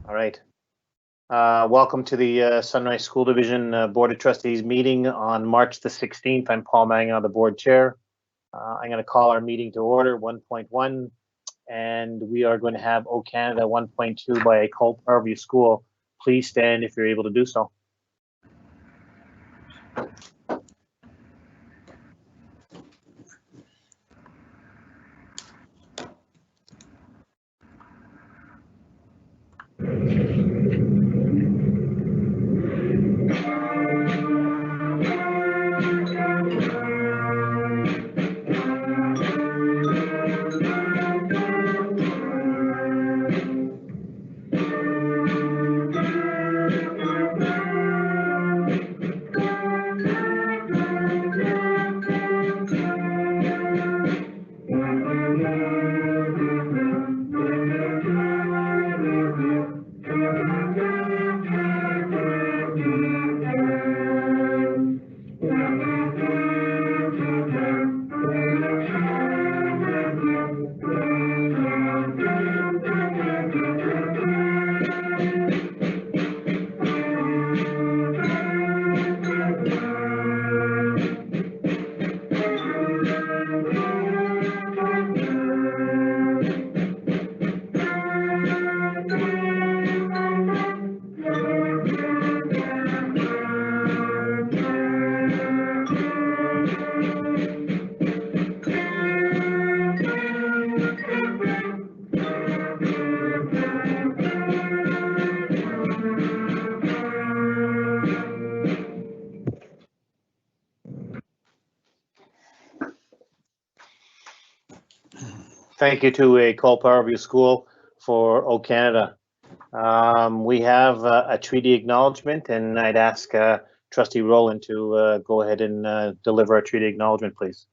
All right. Welcome to the Sunrise School Division Board of Trustees meeting on March the 16th. I'm Paul Magnon, the board chair. I'm going to call our meeting to order 1.1, and we are going to have O Canada 1.2 by Cole Parview School. Please stand if you're able to do so. Thank you to Cole Parview School for O Canada. We have a treaty acknowledgement, and I'd ask Trustee Rowland to go ahead and deliver a treaty acknowledgement, please.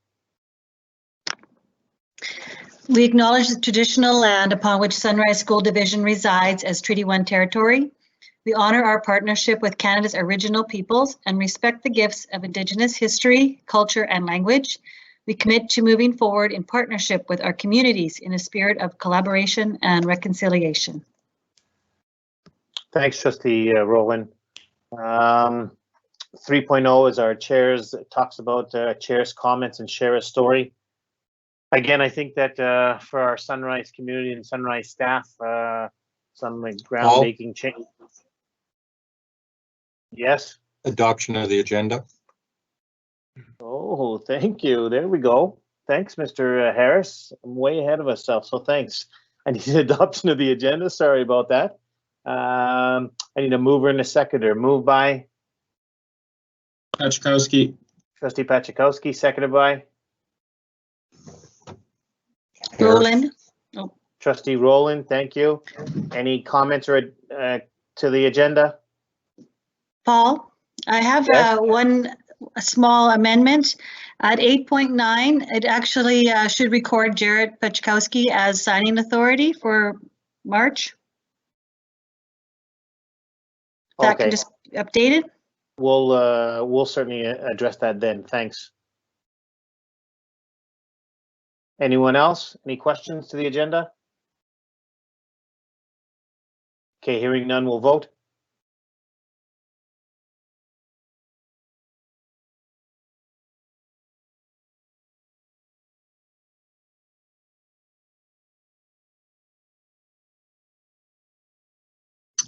We acknowledge the traditional land upon which Sunrise School Division resides as Treaty 1 territory. We honor our partnership with Canada's original peoples and respect the gifts of Indigenous history, culture, and language. We commit to moving forward in partnership with our communities in a spirit of collaboration and reconciliation. Thanks, Trustee Rowland. 3.0 is our chairs. It talks about chairs' comments and share a story. Again, I think that for our Sunrise community and Sunrise staff, some groundbreaking change. Yes. Adoption of the agenda. Oh, thank you. There we go. Thanks, Mr. Harris. I'm way ahead of myself, so thanks. I need adoption of the agenda. Sorry about that. I need a mover and a seconder. Moved by Pachkowski. Trustee Pachkowski, seconded by Rowland. Oh. Trustee Rowland. Thank you. Any comments or to the agenda? Paul, I have Yes. a small amendment. At 8.9, it actually should record Jared Pachkowski as signing authority for March. That Okay. can just be updated. We'll certainly address that then. Thanks. Anyone else? Any questions to the agenda? Okay, hearing none, we'll vote.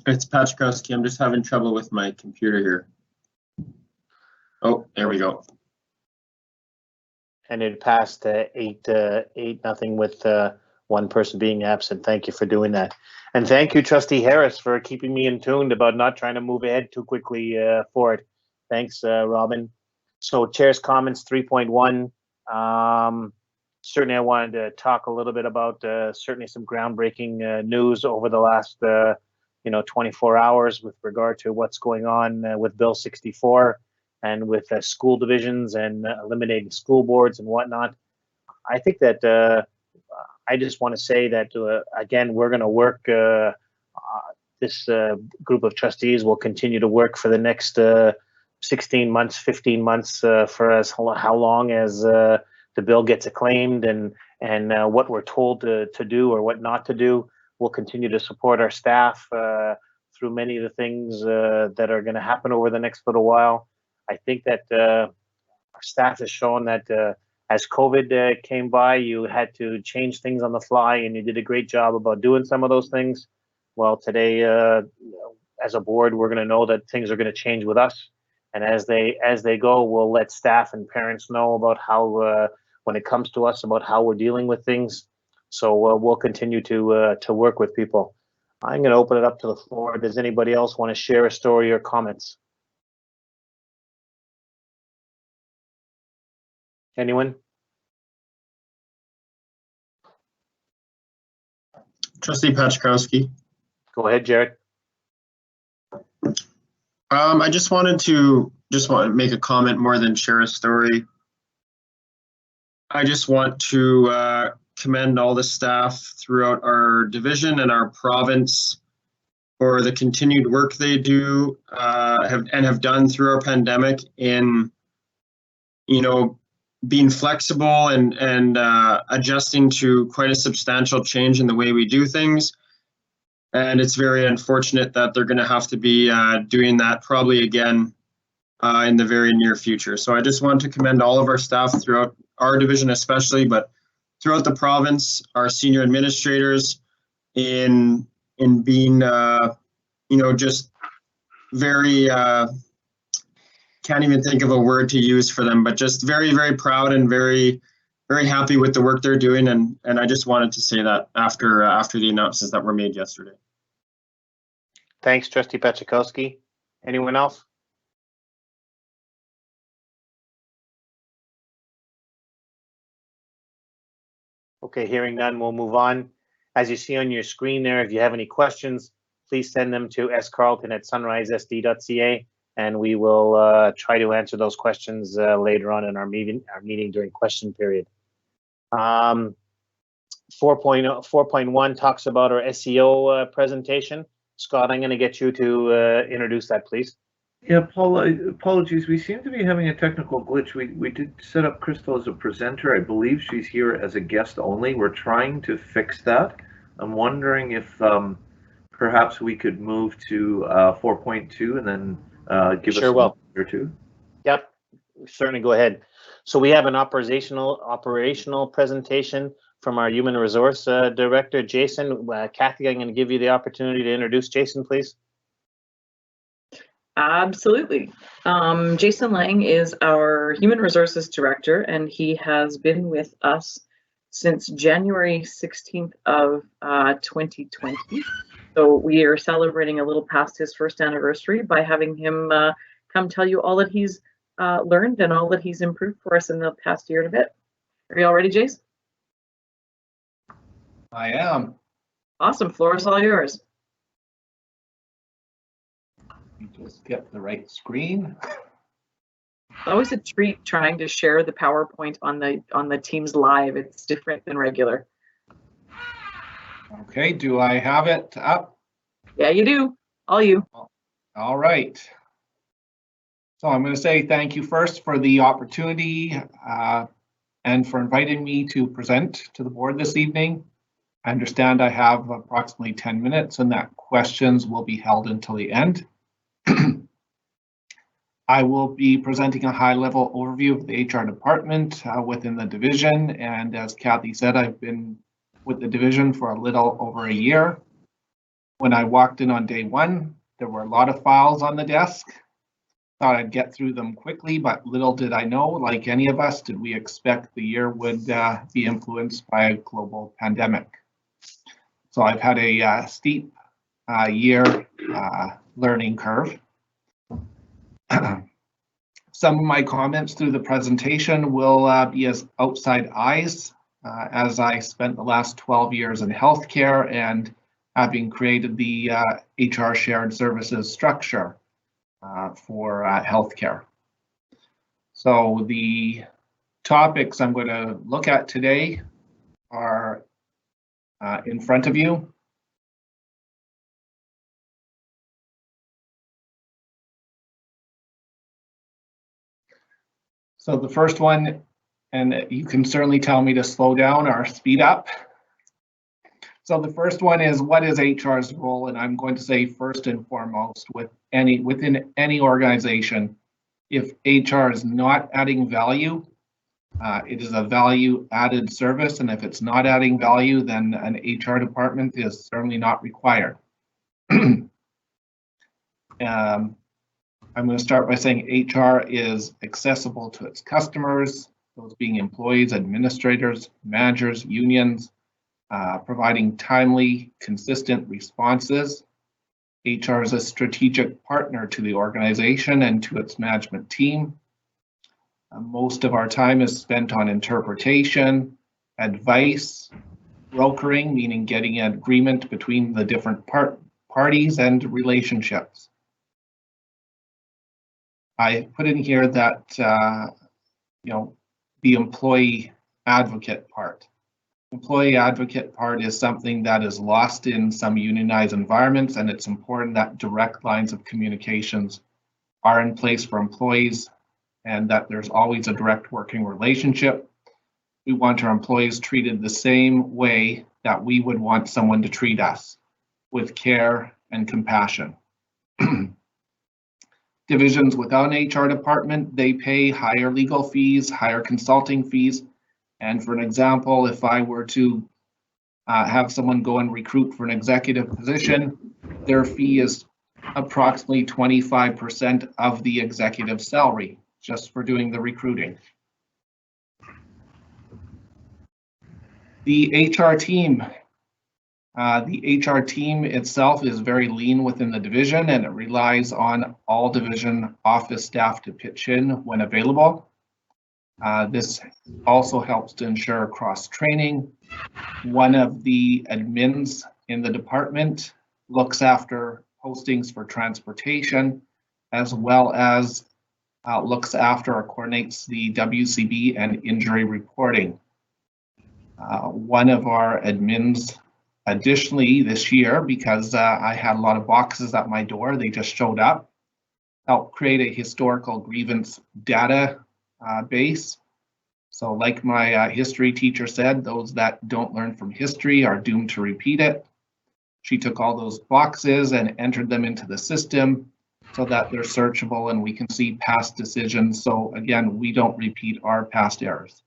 It's Pachkowski. I'm just having trouble with my computer here. Oh, there we go. And it passed 8-0 with one person being absent. Thank you for doing that. And thank you, Trustee Harris, for keeping me in tune about not trying to move ahead too quickly for it. Thanks, Robin. So Chair's comments 3.1. Certainly I wanted to talk a little bit about certainly some groundbreaking news over the last 24 hours with regard to what's going on with Bill 64 and with school divisions and eliminating school boards and whatnot. I think that I just want to say that, again, we're going to work, this group of trustees will continue to work for the next 16 months, 15 months for as how long as the bill gets acclaimed and what we're told to do or what not to do. we'll continue to support our staff through many of the things that are going to happen over the next little while. I think that our staff has shown that as COVID came by, you had to change things on the fly, and you did a great job about doing some of those things. Well, today, as a board, we're going to know that things are going to change with us, and as they go, we'll let staff and parents know about how, when it comes to us, about how we're dealing with things. So we'll continue to work with people. I'm going to open it up to the floor. Does anybody else want to share a story or comments? Anyone? Trustee Paczkowski. Go ahead, Jared. I just wanted to make a comment more than share a story. I just want to commend all the staff throughout our division and our province for the continued work they do have done through our pandemic in, being flexible and adjusting to quite a substantial change in the way we do things. And it's very unfortunate that they're going to have to be doing that probably again in the very near future. So I just want to commend all of our staff throughout our division especially, but throughout the province, our senior administrators in being, just very, can't even think of a word to use for them, but just very, very proud and very, very happy with the work they're doing. And I just wanted to say that after the announcements that were made yesterday. Thanks, Trustee Paczkowski. Anyone else? Okay, hearing none, we'll move on. As you see on your screen there, if you have any questions, please send them to scarlton@sunrisesd.ca, and we will try to answer those questions later on in our meeting during question period. 4.1 talks about our SEO presentation. Scott, I'm going to get you to introduce that, please. Yeah, Paul, apologies. We seem to be having a technical glitch. We did set up Crystal as a presenter. I believe she's here as a guest only. We're trying to fix that. I'm wondering if perhaps we could move to 4.2 and then give us a minute or two. Yep, certainly go ahead. So we have an operational presentation from our Human Resource Director, Jason. Kathy, I'm going to give you the opportunity to introduce Jason, please. Absolutely. Jason Lang is our Human Resources Director, and he has been with us since January 16th of 2020. So we are celebrating a little past his first anniversary by having him come tell you all that he's learned and all that he's improved for us in the past year and a bit. Are you all ready, Jason? I am. Awesome. Floor is all yours. Just get the right screen. It's always a treat trying to share the PowerPoint on the Teams Live. It's different than regular. Okay, do I have it up? Yeah, you do. All you. All right. So I'm going to say thank you first for the opportunity and for inviting me to present to the board this evening. I understand I have approximately 10 minutes and that questions will be held until the end. I will be presenting a high-level overview of the HR department within the division, and as Kathy said, I've been with the division for a little over a year. When I walked in on day one, there were a lot of files on the desk. Thought I'd get through them quickly, but little did I know, like any of us, did we expect the year would be influenced by a global pandemic. So I've had a steep year learning curve. Some of my comments through the presentation will be as outside eyes, as I spent the last 12 years in healthcare and having created the HR shared services structure for healthcare. So the topics I'm going to look at today are in front of you. So the first one, and you can certainly tell me to slow down or speed up. So the first one is, what is HR's role? And I'm going to say first and foremost, within any organization, if HR is not adding value, it is a value added service. And if it's not adding value, then an HR department is certainly not required. I'm going to start by saying HR is accessible to its customers, those being employees, administrators, managers, unions, providing timely, consistent responses. HR is a strategic partner to the organization and to its management team. Most of our time is spent on interpretation, advice, brokering, meaning getting an agreement between the different parties, and relationships. I put in here that, the employee advocate part. Employee advocate part is something that is lost in some unionized environments, and it's important that direct lines of communications are in place for employees and that there's always a direct working relationship. We want our employees treated the same way that we would want someone to treat us, with care and compassion. Divisions without an HR department, they pay higher legal fees, higher consulting fees. And for an example, if I were to have someone go and recruit for an executive position, their fee is approximately 25% of the executive salary, just for doing the recruiting. The HR team. The HR team itself is very lean within the division, and it relies on all division office staff to pitch in when available. This also helps to ensure cross-training. One of the admins in the department looks after postings for transportation, as well as looks after or coordinates the WCB and injury reporting. One of our admins, additionally this year, because I had a lot of boxes at my door, they just showed up, helped create a historical grievance data base. So like my history teacher said, those that don't learn from history are doomed to repeat it. She took all those boxes and entered them into the system so that they're searchable and we can see past decisions. So again, we don't repeat our past errors.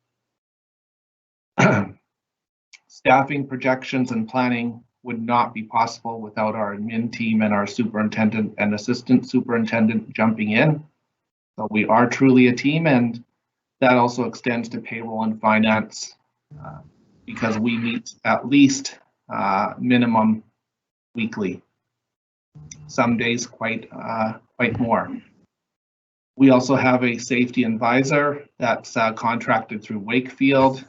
Staffing projections and planning would not be possible without our admin team and our superintendent and assistant superintendent jumping in. So we are truly a team, and that also extends to payroll and finance because we meet at least minimum weekly. Some days quite more. We also have a safety advisor that's contracted through Wakefield.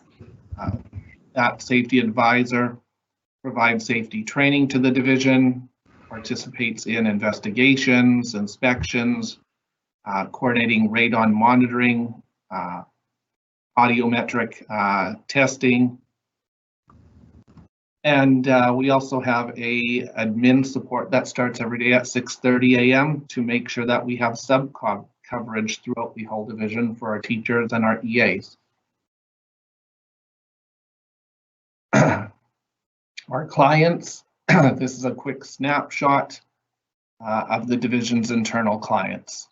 That safety advisor provides safety training to the division, participates in investigations, inspections, coordinating radon monitoring, audiometric testing. And we also have a admin support that starts every day at 6:30 a.m. to make sure that we have coverage throughout the whole division for our teachers and our EAs. Our clients, this is a quick snapshot of the division's internal clients.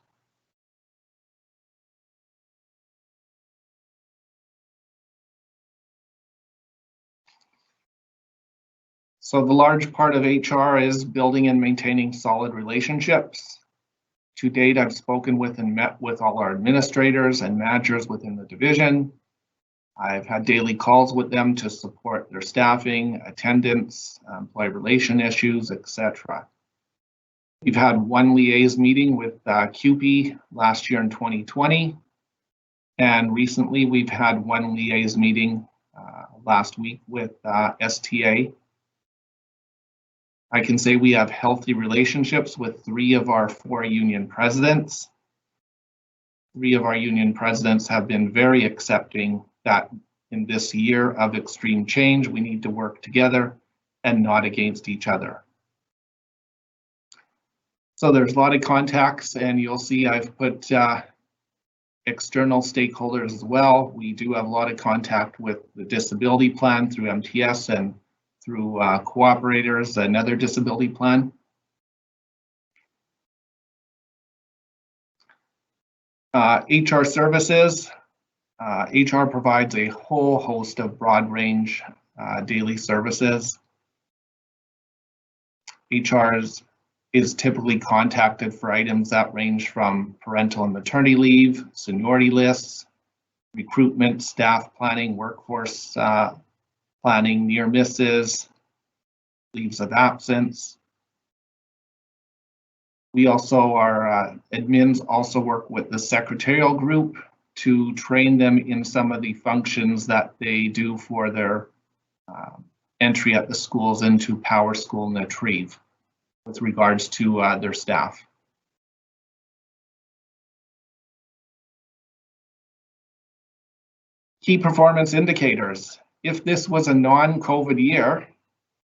So the large part of HR is building and maintaining solid relationships. To date, I've spoken with and met with all our administrators and managers within the division. I've had daily calls with them to support their staffing, attendance, employee relation issues, etc. We've had one liaise meeting with QP last year in 2020, and recently we've had one liaise meeting last week with STA. I can say we have healthy relationships with 3 of our 4 union presidents. 3 of our union presidents have been very accepting that in this year of extreme change, we need to work together and not against each other. So there's a lot of contacts, and you'll see I've put external stakeholders as well. We do have a lot of contact with the disability plan through MTS and through cooperators, another disability plan. HR services. HR provides a whole host of broad range daily services. HR is typically contacted for items that range from parental and maternity leave, seniority lists, recruitment, staff planning, workforce planning, near misses, leaves of absence. We also, our admins also work with the secretarial group to train them in some of the functions that they do for their entry at the schools into Power School and Retrieve with regards to their staff. Key performance indicators. If this was a non-COVID year,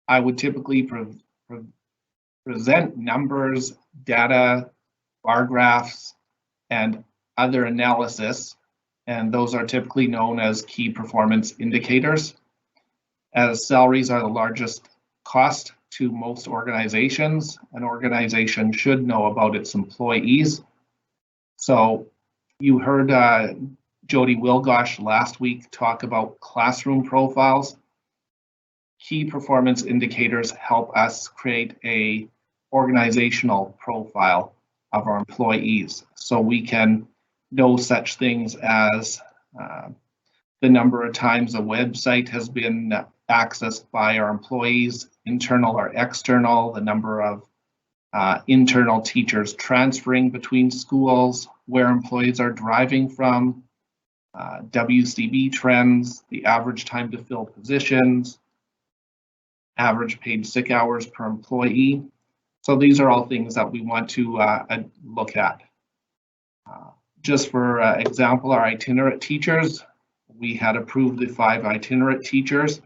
I would typically present numbers, data, bar graphs, and other analysis, and those are typically known as key performance indicators. As salaries are the largest cost to most organizations, an organization should know about its employees. So you heard Jody Wilgosh last week talk about classroom profiles. Key performance indicators help us create a organizational profile of our employees, so we can know such things as the number of times a website has been accessed by our employees, internal or external, the number of internal teachers transferring between schools, where employees are driving from, WCB trends, the average time to fill positions, average paid sick hours per employee. So these are all things that we want to look at. Just for example, our itinerant teachers, we had approved the 5 itinerant teachers.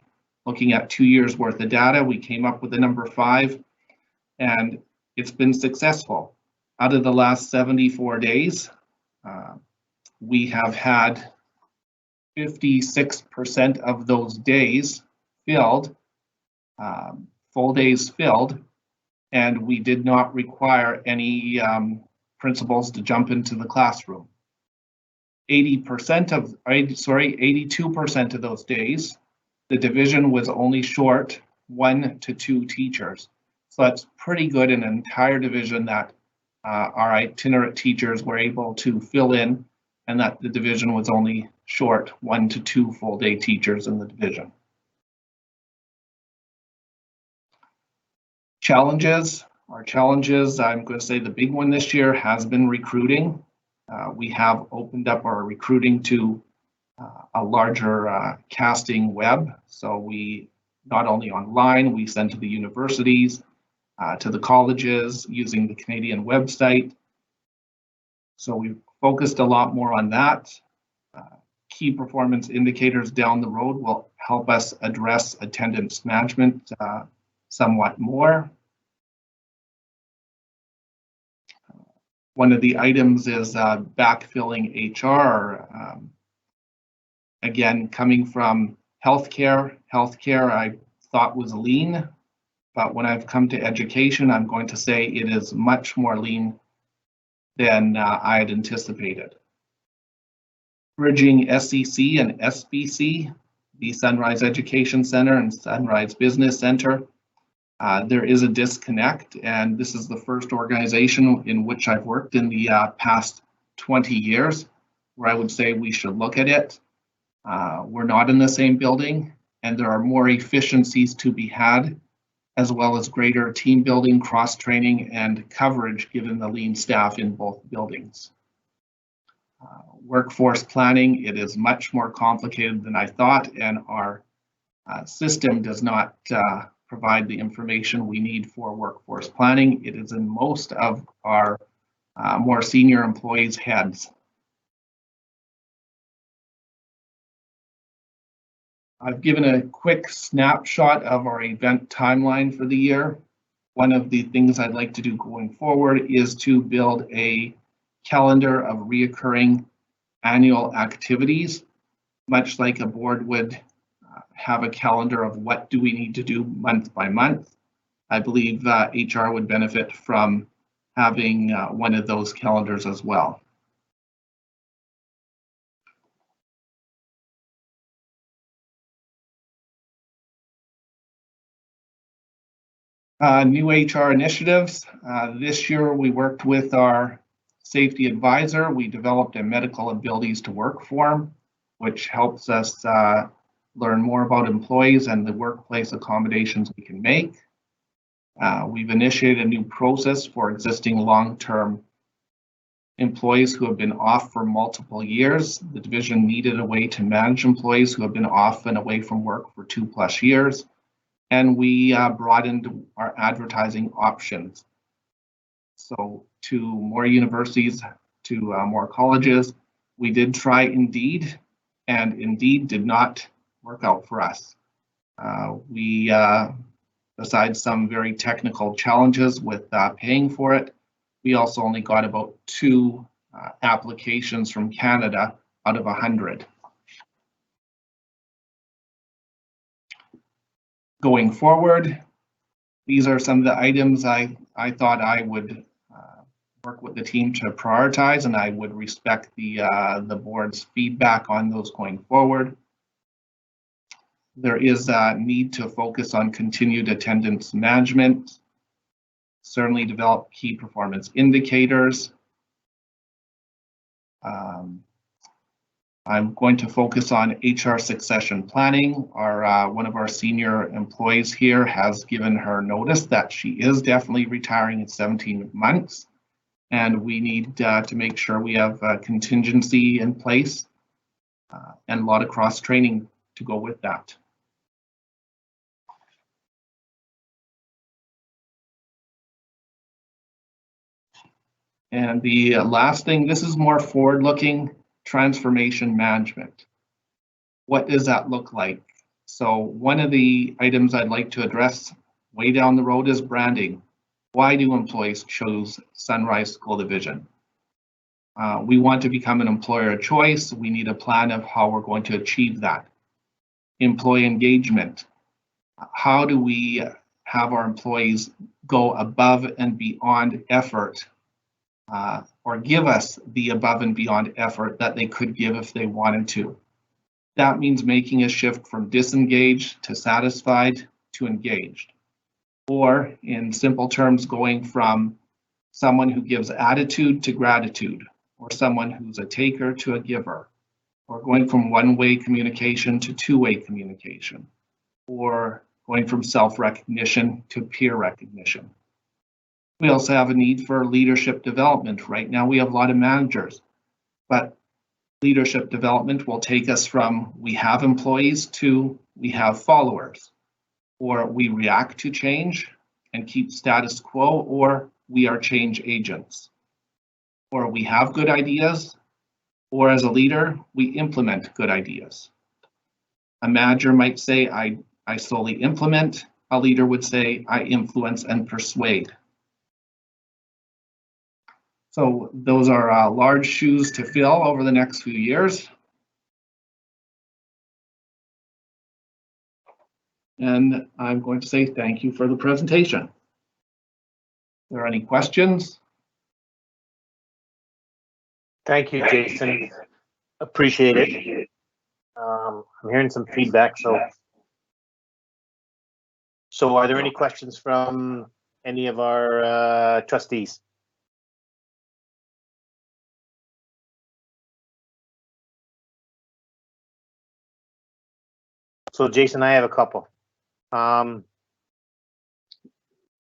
Looking at 2 years worth of data, we came up with the number 5, and it's been successful. Out of the last 74 days, we have had 56% of those days filled, full days filled, and we did not require any principals to jump into the classroom. 82% of those days, the division was only short 1 to 2 teachers. So that's pretty good in an entire division that our itinerant teachers were able to fill in, and that the division was only short 1 to 2 full day teachers in the division. Challenges. Our challenges, I'm going to say the big one this year has been recruiting. We have opened up our recruiting to a larger casting web. So we not only online, we send to the universities, to the colleges using the Canadian website. So we've focused a lot more on that. Key performance indicators down the road will help us address attendance management somewhat more. One of the items is backfilling HR. Again, coming from healthcare I thought was lean, but when I've come to education, I'm going to say it is much more lean than I had anticipated. Bridging SEC and SBC, the Sunrise Education Center and Sunrise Business Center. There is a disconnect, and this is the first organization in which I've worked in the past 20 years where I would say we should look at it. We're not in the same building, and there are more efficiencies to be had, as well as greater team building, cross-training, and coverage given the lean staff in both buildings. Workforce planning, it is much more complicated than I thought, and our system does not provide the information we need for workforce planning. It is in most of our more senior employees' heads. I've given a quick snapshot of our event timeline for the year. One of the things I'd like to do going forward is to build a calendar of reoccurring annual activities, much like a board would have a calendar of what do we need to do month by month. I believe HR would benefit from having one of those calendars as well. New HR initiatives. This year we worked with our safety advisor. We developed a medical abilities to work form, which helps us learn more about employees and the workplace accommodations we can make. We've initiated a new process for existing long-term employees who have been off for multiple years. The division needed a way to manage employees who have been off and away from work for 2+ years. And we brought into our advertising options. So to more universities, to more colleges, we did try Indeed, and Indeed did not work out for us. Besides some very technical challenges with paying for it, we also only got about 2 applications from Canada out of 100. Going forward, these are some of the items I thought I would work with the team to prioritize, and I would respect the board's feedback on those going forward. There is a need to focus on continued attendance management, certainly develop key performance indicators. I'm going to focus on HR succession planning. One of our senior employees here has given her notice that she is definitely retiring in 17 months. And we need to make sure we have a contingency in place and a lot of cross training to go with that. And the last thing, this is more forward-looking, transformation management. What does that look like? So one of the items I'd like to address way down the road is branding. Why do employees choose Sunrise School Division? We want to become an employer of choice. We need a plan of how we're going to achieve that. Employee engagement. How do we have our employees go above and beyond effort or give us the above and beyond effort that they could give if they wanted to? That means making a shift from disengaged to satisfied to engaged. Or in simple terms, going from someone who gives attitude to gratitude, or someone who's a taker to a giver, or going from one-way communication to two-way communication, or going from self-recognition to peer recognition. We also have a need for leadership development. Right now we have a lot of managers, but leadership development will take us from we have employees to we have followers, or we react to change and keep status quo, or we are change agents, or we have good ideas, or as a leader, we implement good ideas. A manager might say, I solely implement. A leader would say, I influence and persuade. So those are large shoes to fill over the next few years. And I'm going to say thank you for the presentation. Are there any questions? Thank you, Jason. Appreciate it. I'm hearing some feedback, so are there any questions from any of our trustees? So Jason, I have a couple.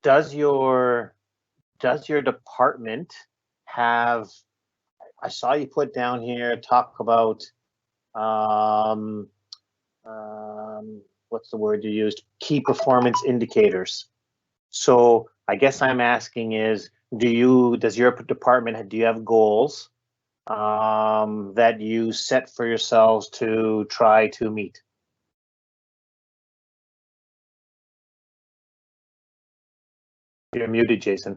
Does your department have, I saw you put down here, talk about, what's the word you used? Key performance indicators. So I guess I'm asking is, does your department, do you have goals that you set for yourselves to try to meet? You're muted, Jason.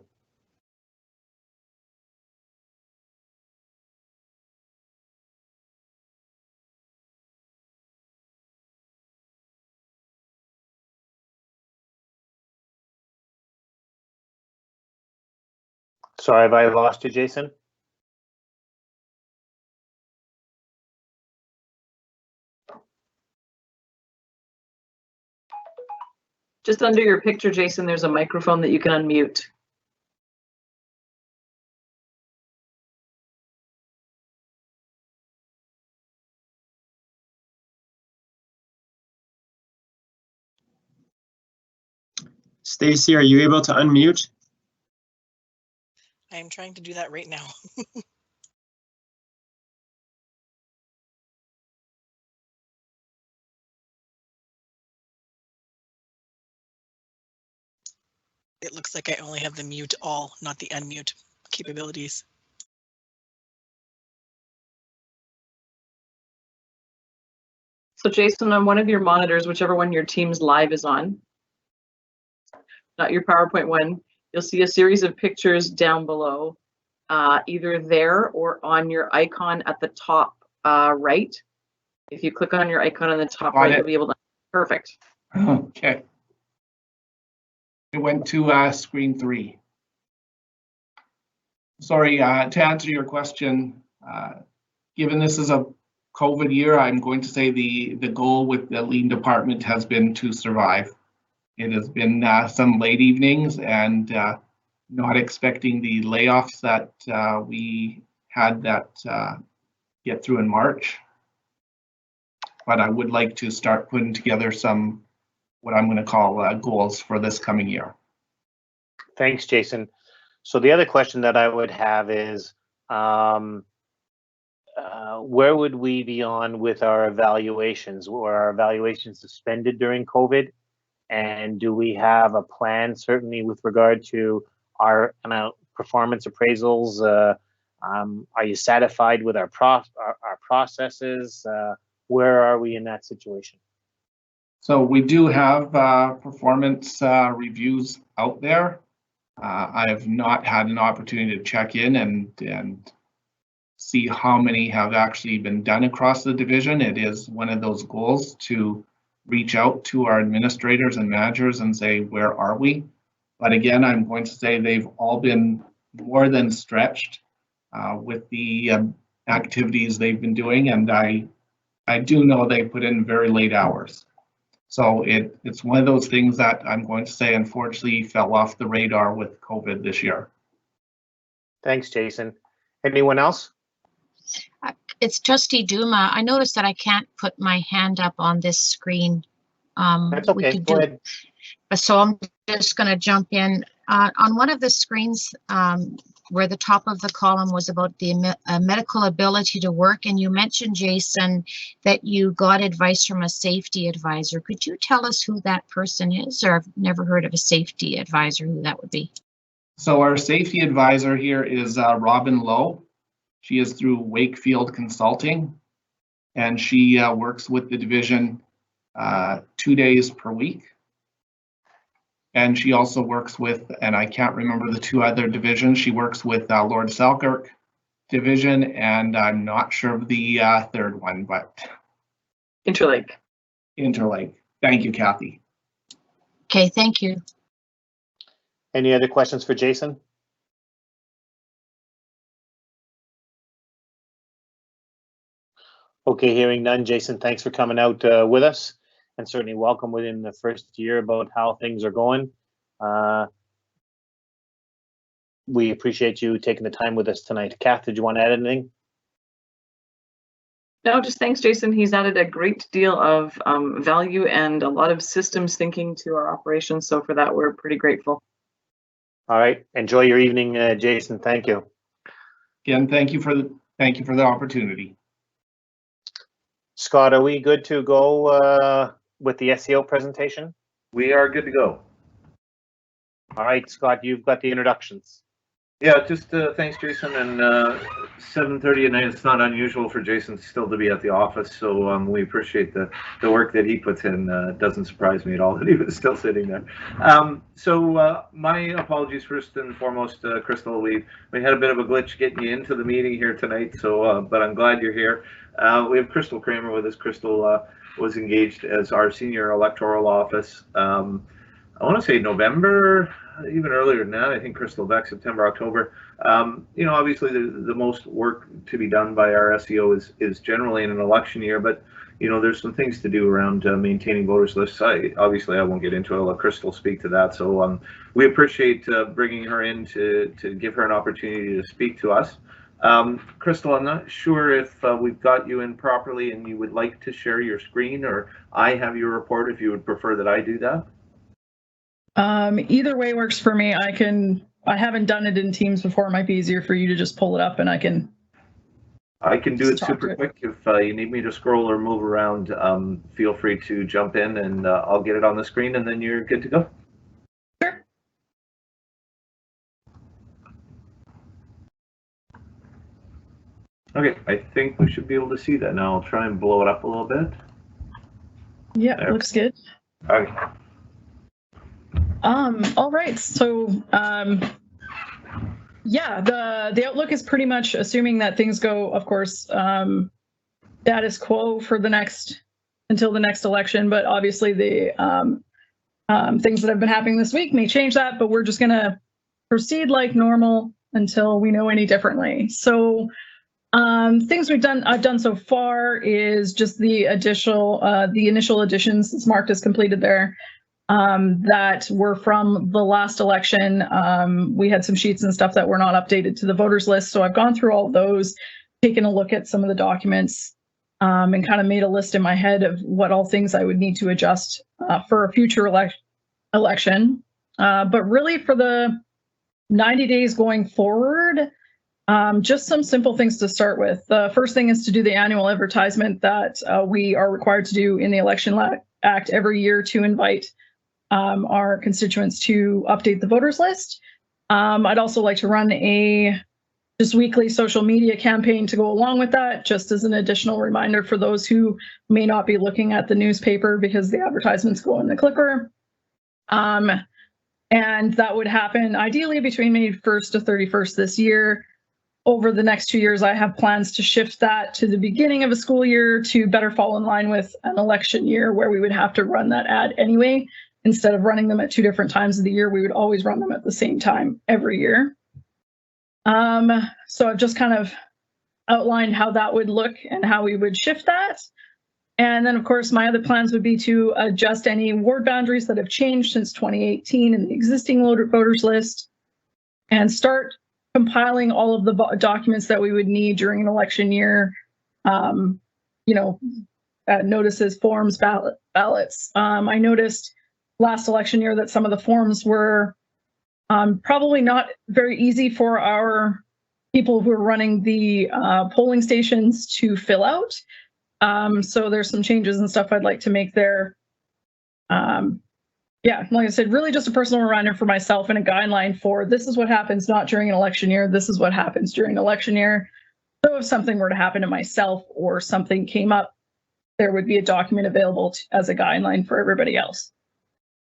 Sorry, have I lost you, Jason? Just under your picture, Jason, there's a microphone that you can unmute. Stacy, are you able to unmute? I am trying to do that right now. It looks like I only have the mute all, not the unmute capabilities. So Jason, on one of your monitors, whichever one your Teams Live is on, not your PowerPoint one, you'll see a series of pictures down below, either there or on your icon at the top right. If you click on your icon on the top right, you'll be able to, perfect. Okay. It went to screen 3. Sorry, to answer your question, given this is a COVID year, I'm going to say the goal with the lean department has been to survive. It has been some late evenings and not expecting the layoffs that we had that get through in March. But I would like to start putting together some, what I'm going to call goals for this coming year. Thanks, Jason. So the other question that I would have is, where would we be on with our evaluations? Were our evaluations suspended during COVID? And do we have a plan, certainly with regard to our performance appraisals? Are you satisfied with our processes? Where are we in that situation? So we do have performance reviews out there. I have not had an opportunity to check in and see how many have actually been done across the division. It is one of those goals to reach out to our administrators and managers and say, where are we? But again, I'm going to say they've all been more than stretched with the activities they've been doing. And I do know they put in very late hours. So it's one of those things that I'm going to say, unfortunately, fell off the radar with COVID this year. Thanks, Jason. Anyone else? It's Trustee Duma. I noticed that I can't put my hand up on this screen. That's okay. Go ahead. So I'm just going to jump in. On one of the screens where the top of the column was about the medical ability to work, and you mentioned, Jason, that you got advice from a safety advisor. Could you tell us who that person is? Or I've never heard of a safety advisor, who that would be. So our safety advisor here is Robin Lowe. She is through Wakefield Consulting, and she works with the division 2 days per week. And she also works with, and I can't remember the 2 other divisions, she works with Lord Selkirk division, and I'm not sure of the 3rd one, but Interlake. Interlake. Thank you, Kathy. Okay, thank you. Any other questions for Jason? Okay, hearing none. Jason, thanks for coming out with us, and certainly welcome within the first year about how things are going. We appreciate you taking the time with us tonight. Kath, did you want to add anything? No, just thanks, Jason. He's added a great deal of value and a lot of systems thinking to our operations. So for that, we're pretty grateful. All right. Enjoy your evening, Jason. Thank you. Again, thank you for the opportunity. Scott, are we good to go with the SEO presentation? We are good to go. All right, Scott, you've got the introductions. Yeah, just thanks, Jason. And 7:30 at night, it's not unusual for Jason still to be at the office, so we appreciate the work that he puts in. It doesn't surprise me at all that he was still sitting there. So my apologies first and foremost, Crystal. We had a bit of a glitch getting you into the meeting here tonight, so but I'm glad you're here. We have Crystal Kramer with us. Crystal was engaged as our senior electoral office I want to say November, even earlier than that. I think Crystal, back September, October. You know, obviously the most work to be done by our SEO is generally in an election year, but you know, there's some things to do around maintaining voters lists. Obviously I won't get into it. I'll let Crystal speak to that. So we appreciate bringing her in to give her an opportunity to speak to us. Crystal, I'm not sure if we've got you in properly and you would like to share your screen, or I have your report if you would prefer that I do that. Either way works for me. I haven't done it in Teams before. It might be easier for you to just pull it up and I can do it super quick. If you need me to scroll or move around, feel free to jump in and I'll get it on the screen and then you're good to go. Sure. Okay, I think we should be able to see that now. I'll try and blow it up a little bit. Yeah, there. Looks good. Okay. All right, so yeah, the outlook is pretty much assuming that things go, of course, status quo for until the next election, but obviously the things that have been happening this week may change that, but we're just gonna proceed like normal until we know any differently. So things I've done so far is just the initial additions. It's marked as completed there. That were from the last election. We had some sheets and stuff that were not updated to the voters list. So I've gone through all of those, taken a look at some of the documents, and kind of made a list in my head of what all things I would need to adjust for a future election. But really for the 90 days going forward, just some simple things to start with. The first thing is to do the annual advertisement that we are required to do in the Election Act every year to invite our constituents to update the voters list. I'd also like to run a just weekly social media campaign to go along with that, just as an additional reminder for those who may not be looking at the newspaper because the advertisements go in the clipper. And that would happen ideally between May 1st to 31st this year. Over the next 2 years, I have plans to shift that to the beginning of a school year to better fall in line with an election year where we would have to run that ad anyway. Instead of running them at 2 different times of the year, we would always run them at the same time every year. So I've just kind of outlined how that would look and how we would shift that. And then, of course, my other plans would be to adjust any ward boundaries that have changed since 2018 in the existing voters list and start compiling all of the documents that we would need during an election year, you know, notices, forms, ballots. I noticed last election year that some of the forms were probably not very easy for our people who are running the polling stations to fill out. So there's some changes and stuff I'd like to make there. Yeah, like I said, really just a personal reminder for myself and a guideline for this is what happens not during an election year. This is what happens during an election year. So if something were to happen to myself or something came up, there would be a document available as a guideline for everybody else.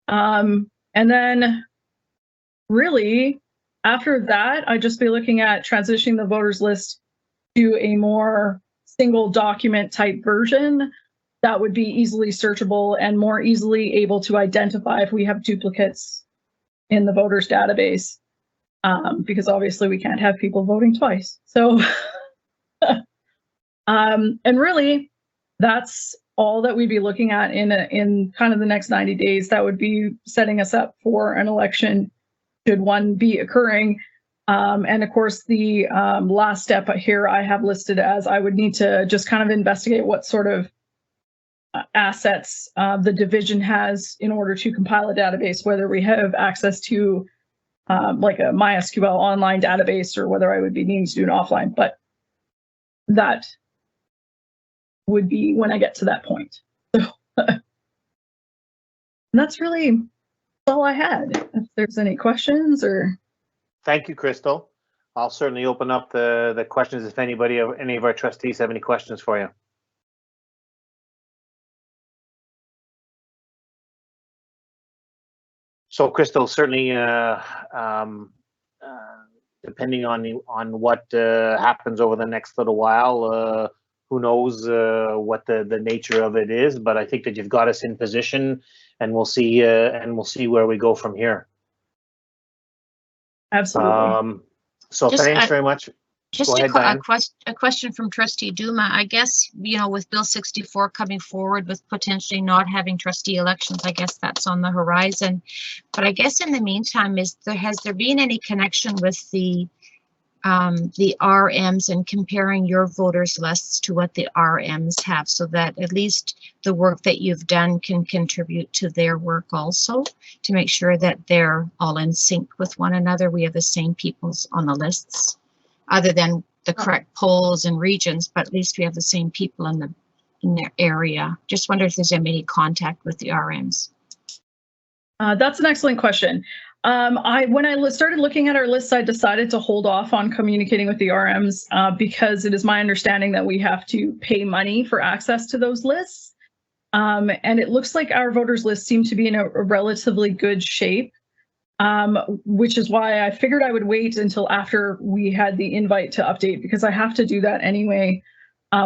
And then really after that, I'd just be looking at transitioning the voters list to a more single document type version that would be easily searchable and more easily able to identify if we have duplicates in the voters database, because obviously we can't have people voting twice. So, and really that's all that we'd be looking at in kind of the next 90 days. That would be setting us up for an election should one be occurring. And of course, the last step here I have listed as I would need to just kind of investigate what sort of assets the division has in order to compile a database, whether we have access to like a MySQL online database or whether I would be needing to do an offline, but that would be when I get to that point. So that's really all I had. If there's any questions or. Thank you, Crystal. I'll certainly open up the questions if any of our trustees have any questions for you. So, Crystal, certainly, depending on what happens over the next little while, who knows what the nature of it is, but I think that you've got us in position, and we'll see where we go from here. Absolutely. So Just, thanks very much. Just Go ahead, Diane. a question from Trustee Duma. I guess, with Bill 64 coming forward with potentially not having trustee elections, I guess that's on the horizon. But I guess in the meantime, has there been any connection with the RMs and comparing your voters lists to what the RMs have, so that at least the work that you've done can contribute to their work also, to make sure that they're all in sync with one another? We have the same peoples on the lists, other than the correct polls and regions, but at least we have the same people in their area. Just wonder if there's any contact with the RMs. That's an excellent question. When I started looking at our lists, I decided to hold off on communicating with the RMs because it is my understanding that we have to pay money for access to those lists. And it looks like our voters list seem to be in a relatively good shape, which is why I figured I would wait until after we had the invite to update, because I have to do that anyway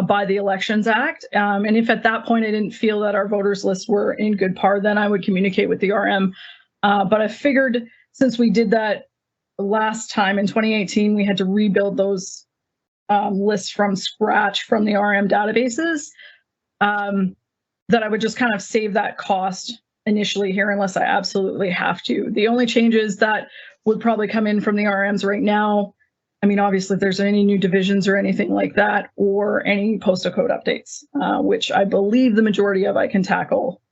by the Elections Act. And if at that point I didn't feel that our voters lists were in good par, then I would communicate with the RM. But I figured since we did that last time in 2018, we had to rebuild those lists from scratch from the RM databases, that I would just kind of save that cost initially here unless I absolutely have to. The only changes that would probably come in from the RMs right now, I mean, obviously if there's any new divisions or anything like that, or any postal code updates, which I believe the majority of I can tackle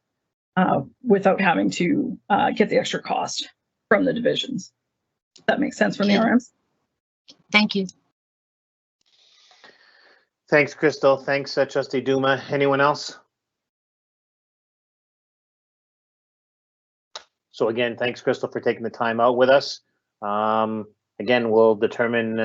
without having to get the extra cost from the divisions. That makes sense from the RMs. Thank you. Thanks, Crystal. Thanks, Trustee Duma. Anyone else? So again, thanks, Crystal, for taking the time out with us. Again, we'll determine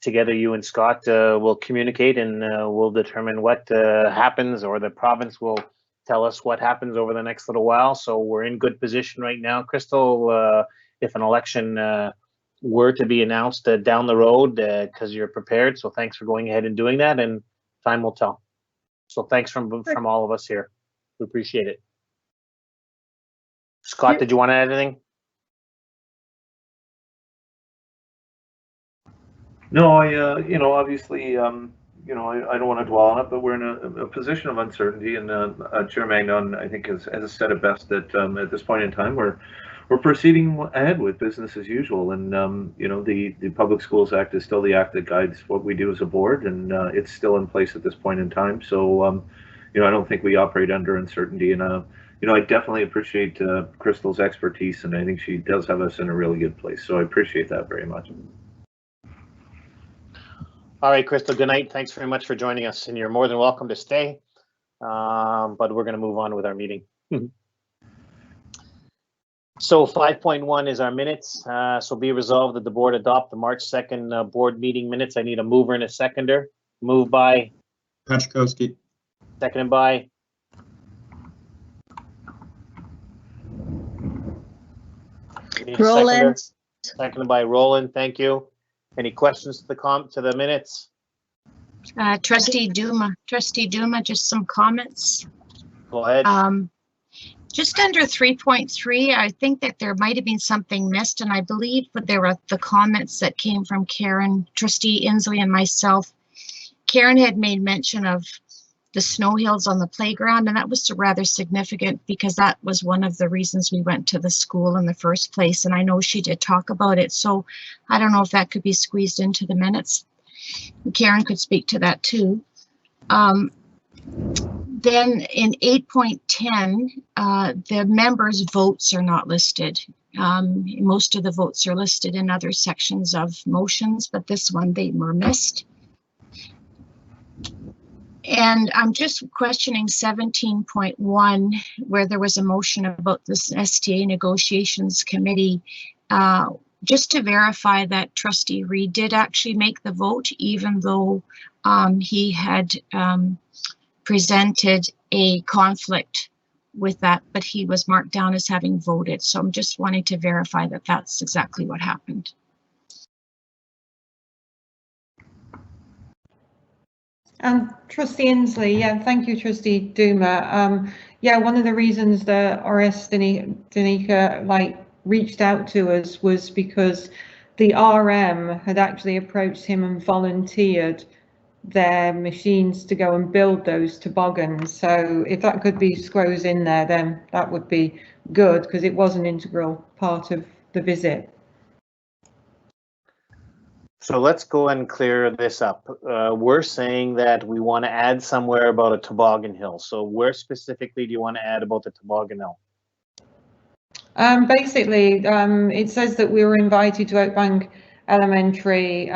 together, you and Scott will communicate, and we'll determine what happens, or the province will tell us what happens over the next little while. So we're in good position right now. Crystal, if an election were to be announced down the road, because you're prepared. So thanks for going ahead and doing that, and time will tell. So thanks from all of us here. We appreciate it. Scott, did you want to add anything? No, obviously, I don't want to dwell on it, but we're in a position of uncertainty, and Chair Magnon, I think, has said it best, that at this point in time, we're proceeding ahead with business as usual, and the Public Schools Act is still the act that guides what we do as a board, and it's still in place at this point in time. So, I don't think we operate under uncertainty, and I definitely appreciate Crystal's expertise, and I think she does have us in a really good place. So I appreciate that very much. All right, Crystal, good night. Thanks very much for joining us, and you're more than welcome to stay, but we're going to move on with our meeting. So 5.1 is our minutes. So be resolved that the board adopt the March 2nd board meeting minutes. I need a mover and a seconder. Moved by Pachkowski. Seconded by Roland. Seconded by Roland. Thank you. Any questions to the minutes? Trustee Duma, just some comments. Go ahead. Just under 3.3, I think that there might have been something missed, and I believe that there were the comments that came from Karen, Trustee Inslee, and myself. Karen had made mention of the snow hills on the playground, and that was rather significant because that was one of the reasons we went to the school in the first place, and I know she did talk about it, so I don't know if that could be squeezed into the minutes. Karen could speak to that too. Then in 8.10, the members' votes are not listed. Most of the votes are listed in other sections of motions, but this one they were missed. And I'm just questioning 17.1, where there was a motion about this STA negotiations committee, just to verify that Trustee Reed did actually make the vote, even though he had presented a conflict with that, but he was marked down as having voted. So I'm just wanting to verify that that's exactly what happened. Trustee Inslee, yeah, thank you, Trustee Duma. Yeah, one of the reasons that RS Danica reached out to us was because the RM had actually approached him and volunteered their machines to go and build those toboggans. So if that could be squoze in there, then that would be good, because it was an integral part of the visit. So let's go and clear this up. We're saying that we want to add somewhere about a toboggan hill. So where specifically do you want to add about the toboggan hill? Basically, it says that we were invited to Oakbank Elementary.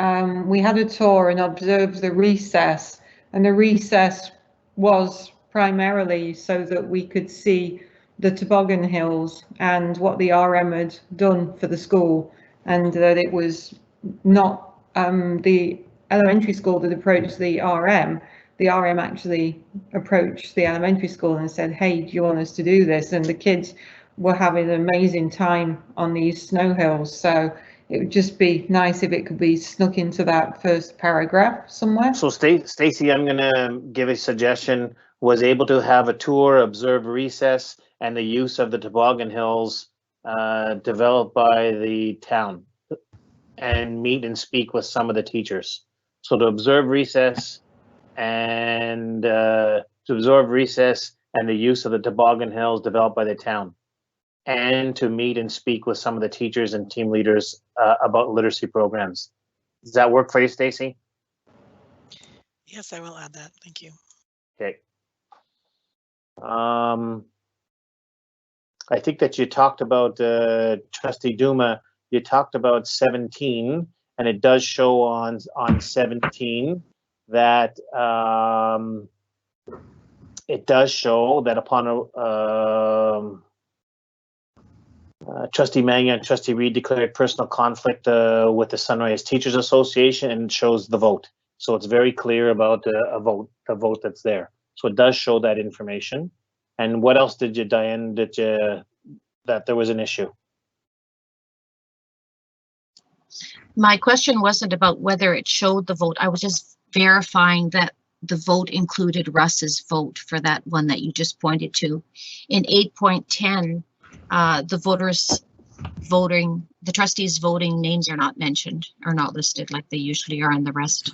We had a tour and observed the recess, and the recess was primarily so that we could see the toboggan hills and what the RM had done for the school, and that it was not the elementary school that approached the RM. The RM actually approached the elementary school and said, hey, do you want us to do this? And the kids were having an amazing time on these snow hills. So it would just be nice if it could be snuck into that first paragraph somewhere. So Stacy, I'm going to give a suggestion. Was able to have a tour, observe recess, and the use of the toboggan hills developed by the town, and meet and speak with some of the teachers. So to observe recess and the use of the toboggan hills developed by the town, and to meet and speak with some of the teachers and team leaders about literacy programs. Does that work for you, Stacy? Yes, I will add that. Thank you. Okay. I think that you talked about, Trustee Duma, you talked about 17, and it does show on 17 that it does show that upon Trustee Mangan and Trustee Reed declared personal conflict with the Sunrise Teachers Association, and it shows the vote. So it's very clear about the vote that's there. So it does show that information. And what else did you, Diane, that there was an issue? My question wasn't about whether it showed the vote. I was just verifying that the vote included Russ's vote for that one that you just pointed to. In 8.10, the trustees voting names are not mentioned or not listed like they usually are on the rest.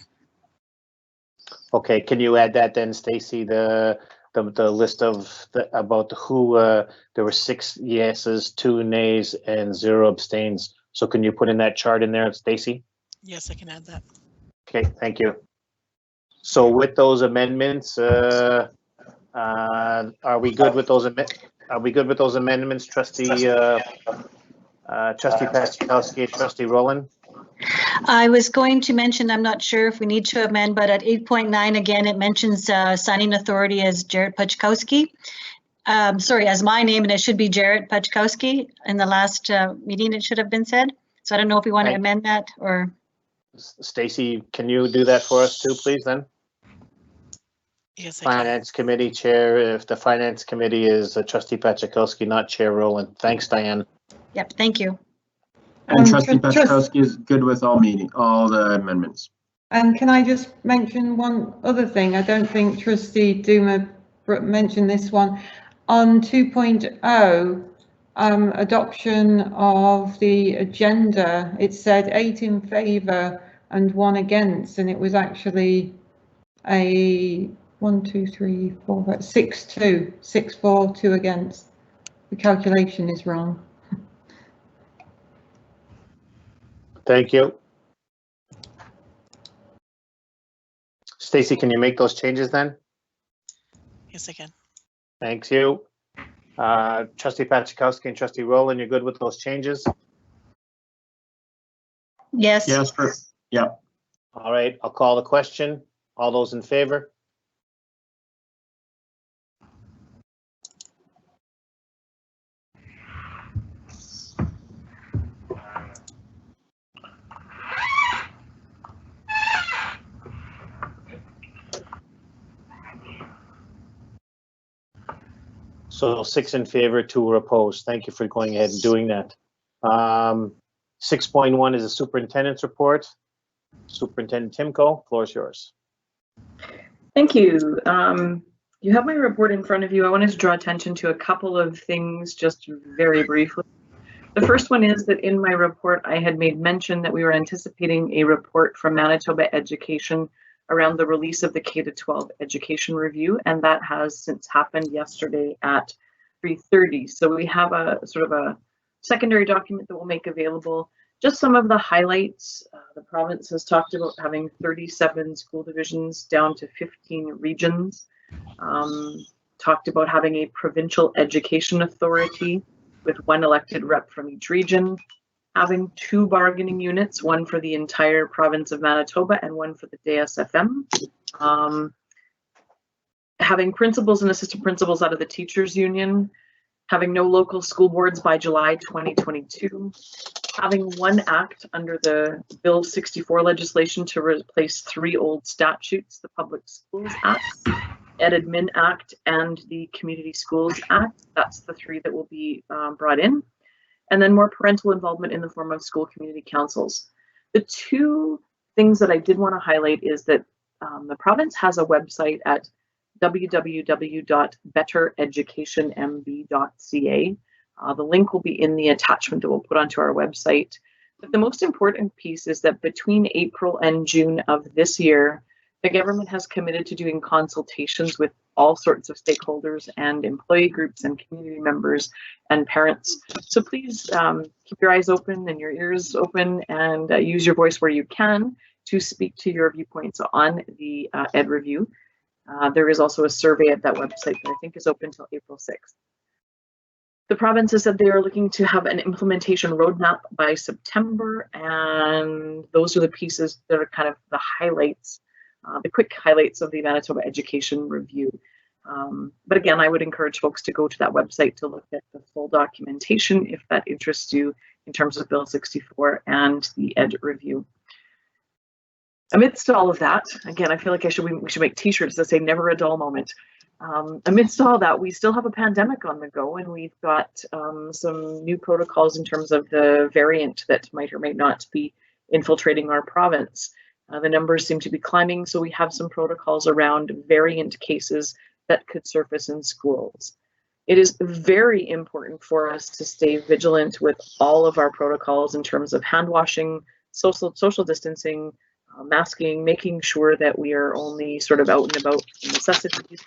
Okay, can you add that then, Stacy? The list of about who there were 6 yeses, 2 nays, and 0 abstains. So can you put in that chart in there, Stacy? Yes, I can add that. Okay, thank you. So with those amendments, are we good with those amendments, Trustee Paczkowski and Trustee Rowland? I was going to mention, I'm not sure if we need to amend, but at 8.9 again, it mentions signing authority as Jarrett Paczkowski. Sorry, as my name, and it should be Jarrett Paczkowski. In the last meeting, it should have been said. So I don't know if we want to amend that or. Stacy, can you do that for us too, please, then? Yes, I Finance Committee Chair, if the Finance Committee is Trustee Paczkowski, not Chair Rowland. Thanks, Diane. Yep, thank you. And Trustee Paczkowski is good with all the amendments. And can I just mention one other thing? I don't think Trustee Duma mentioned this one. On 2.0, adoption of the agenda, it said 8 in favour and 1 against, and it was actually a 1, 2, 3, 4, 5, 6-2, 6-4, 2 against. The calculation is wrong. Thank you. Stacy, can you make those changes then? Yes, I can. Thanks you. Trustee Paczkowski and Trustee Rowland, you're good with those changes? Yes. Yes, yeah. All right, I'll call the question. All those in favor? So 6 in favor, 2 were opposed. Thank you for going ahead and doing that. 6.1 is a superintendent's report. Superintendent Timko, floor is yours. Thank you. You have my report in front of you. I wanted to draw attention to a couple of things just very briefly. The first one is that in my report, I had made mention that we were anticipating a report from Manitoba Education around the release of the K-12 education review, and that has since happened yesterday at 3:30. So we have a sort of a secondary document that we'll make available. Just some of the highlights. The province has talked about having 37 school divisions down to 15 regions. Talked about having a provincial education authority with one elected rep from each region, having 2 bargaining units, one for the entire province of Manitoba and one for the DSFM. Having principals and assistant principals out of the teachers union, having no local school boards by July 2022, having 1 act under the Bill 64 legislation to replace 3 old statutes, the Public Schools Act, Ed Admin Act, and the Community Schools Act. That's the 3 that will be brought in. And then more parental involvement in the form of school community councils. The 2 things that I did want to highlight is that the province has a website at www.bettereducationmb.ca. The link will be in the attachment that we'll put onto our website. But the most important piece is that between April and June of this year, the government has committed to doing consultations with all sorts of stakeholders and employee groups and community members and parents. So please keep your eyes open and your ears open and use your voice where you can to speak to your viewpoints on the Ed review. There is also a survey at that website that I think is open till April 6th. The province has said they are looking to have an implementation roadmap by September, and those are the pieces that are kind of the highlights, the quick highlights of the Manitoba Education Review. But again, I would encourage folks to go to that website to look at the full documentation if that interests you in terms of Bill 64 and the Ed Review. Amidst all of that, again, I feel like we should make t-shirts that say never a dull moment. Amidst all that, we still have a pandemic on the go, and we've got some new protocols in terms of the variant that might or might not be infiltrating our province. The numbers seem to be climbing, so we have some protocols around variant cases that could surface in schools. It is very important for us to stay vigilant with all of our protocols in terms of hand washing, social distancing, masking, making sure that we are only sort of out and about for necessities.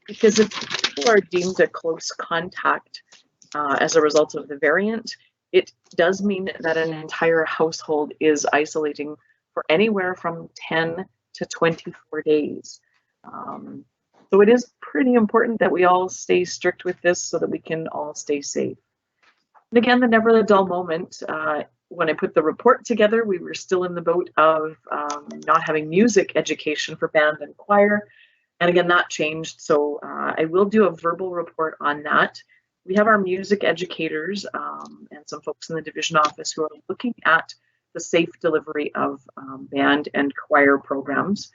Because if people are deemed a close contact as a result of the variant, it does mean that an entire household is isolating for anywhere from 10 to 24 days. So it is pretty important that we all stay strict with this so that we can all stay safe. And again, the never a dull moment. When I put the report together, we were still in the boat of not having music education for band and choir. And again, that changed. So I will do a verbal report on that. We have our music educators and some folks in the division office who are looking at the safe delivery of band and choir programs,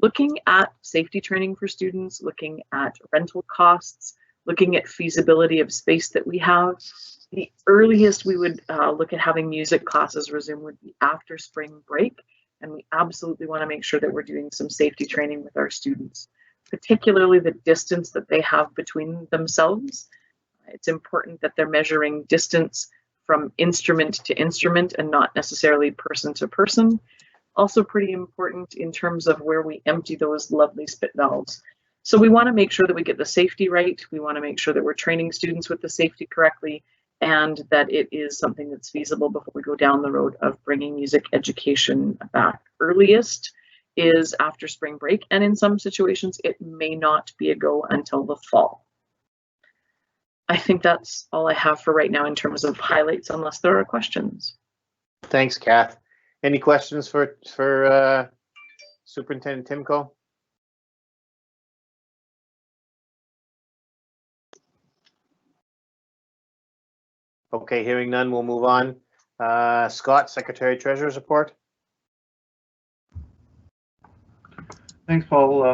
looking at safety training for students, looking at rental costs, looking at feasibility of space that we have. The earliest we would look at having music classes resume would be after spring break, and we absolutely want to make sure that we're doing some safety training with our students, particularly the distance that they have between themselves. It's important that they're measuring distance from instrument to instrument and not necessarily person to person. Also pretty important in terms of where we empty those lovely spit valves. So we want to make sure that we get the safety right. We want to make sure that we're training students with the safety correctly, and that it is something that's feasible before we go down the road of bringing music education back. Earliest is after spring break, and in some situations it may not be a go until the fall. I think that's all I have for right now in terms of highlights, unless there are questions. Thanks, Kath. Any questions for Superintendent Timko? Okay, hearing none, we'll move on. Scott, Secretary Treasurer's report. Thanks, Paul.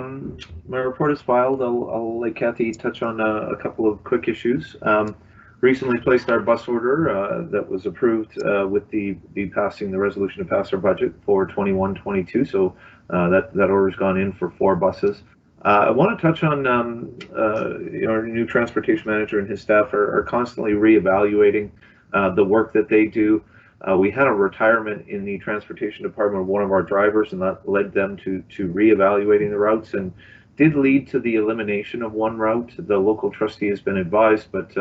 My report is filed. I'll let Kathy touch on a couple of quick issues. Recently placed our bus order that was approved with the passing the resolution to pass our budget for 21-22. So that order's gone in for 4 buses. I want to touch on our new transportation manager and his staff are constantly reevaluating the work that they do. We had a retirement in the transportation department of one of our drivers, and that led them to reevaluating the routes and did lead to the elimination of one route. The local trustee has been advised, but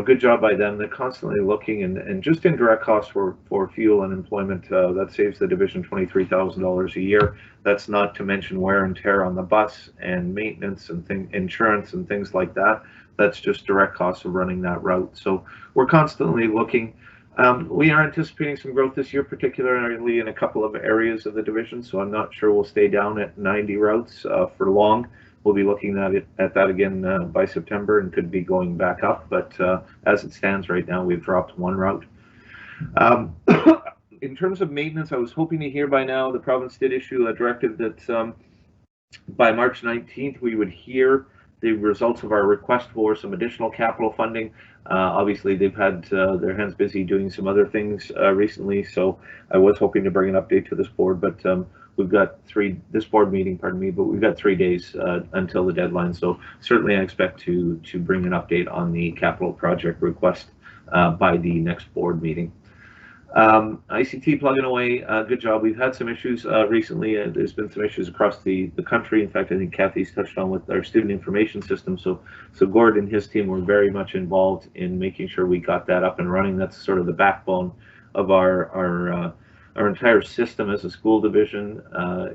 good job by them. They're constantly looking, and just indirect costs for fuel and employment, that saves the division $23,000 a year. That's not to mention wear and tear on the bus and maintenance and insurance and things like that. That's just direct costs of running that route. So we're constantly looking. We are anticipating some growth this year, particularly in a couple of areas of the division. So I'm not sure we'll stay down at 90 routes for long. We'll be looking at that again by September and could be going back up. But as it stands right now, we've dropped one route. In terms of maintenance, I was hoping to hear by now the province did issue a directive that by March 19th, we would hear the results of our request for some additional capital funding. Obviously, they've had their hands busy doing some other things recently, so I was hoping to bring an update to this board, but we've got this board meeting, pardon me, but we've got 3 days until the deadline, so certainly I expect to bring an update on the capital project request by the next board meeting. ICT plugging away, good job. We've had some issues recently. There's been some issues across the country. In fact, I think Kathy's touched on with our student information system. So Gord and his team were very much involved in making sure we got that up and running. That's sort of the backbone of our entire system as a school division.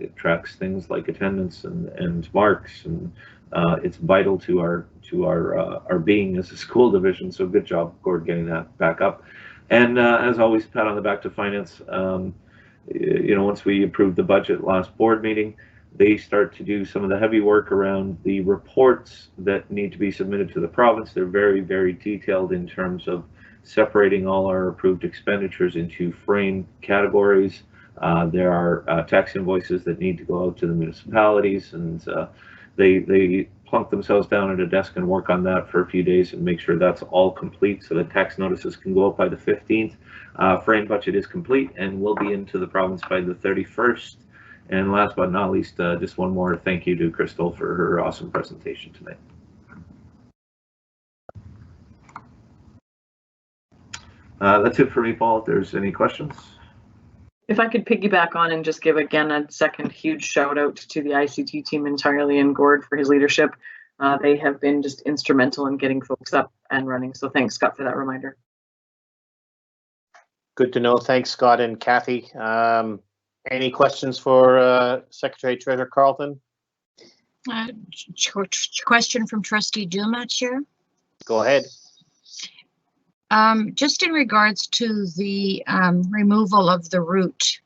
It tracks things like attendance and marks, and it's vital to our being as a school division. So good job, Gord, getting that back up. And as always, pat on the back to finance. Once we approved the budget last board meeting, they start to do some of the heavy work around the reports that need to be submitted to the province. They're very, very detailed in terms of separating all our approved expenditures into frame categories. There are tax invoices that need to go out to the municipalities, and they plunk themselves down at a desk and work on that for a few days and make sure that's all complete so that tax notices can go up by the 15th. Frame budget is complete and will be into the province by the 31st. And last but not least, just one more thank you to Crystal for her awesome presentation tonight. That's it for me, Paul. If there's any questions. If I could piggyback on and just give again a second huge shout out to the ICT team entirely and Gord for his leadership. They have been just instrumental in getting folks up and running. So thanks, Scott, for that reminder. Good to know. Thanks, Scott and Kathy. Any questions for Secretary Treasurer Carlton? Question from Trustee Duma, Chair. Go ahead. Just in regards to the removal of the route,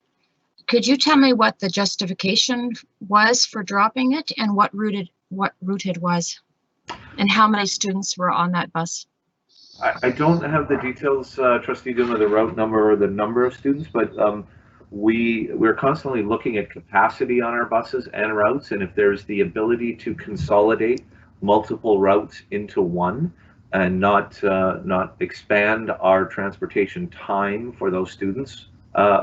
could you tell me what the justification was for dropping it and what route it was and how many students were on that bus? I don't have the details, Trustee Duma, the route number or the number of students, but we're constantly looking at capacity on our buses and routes, and if there's the ability to consolidate multiple routes into one, and not expand our transportation time for those students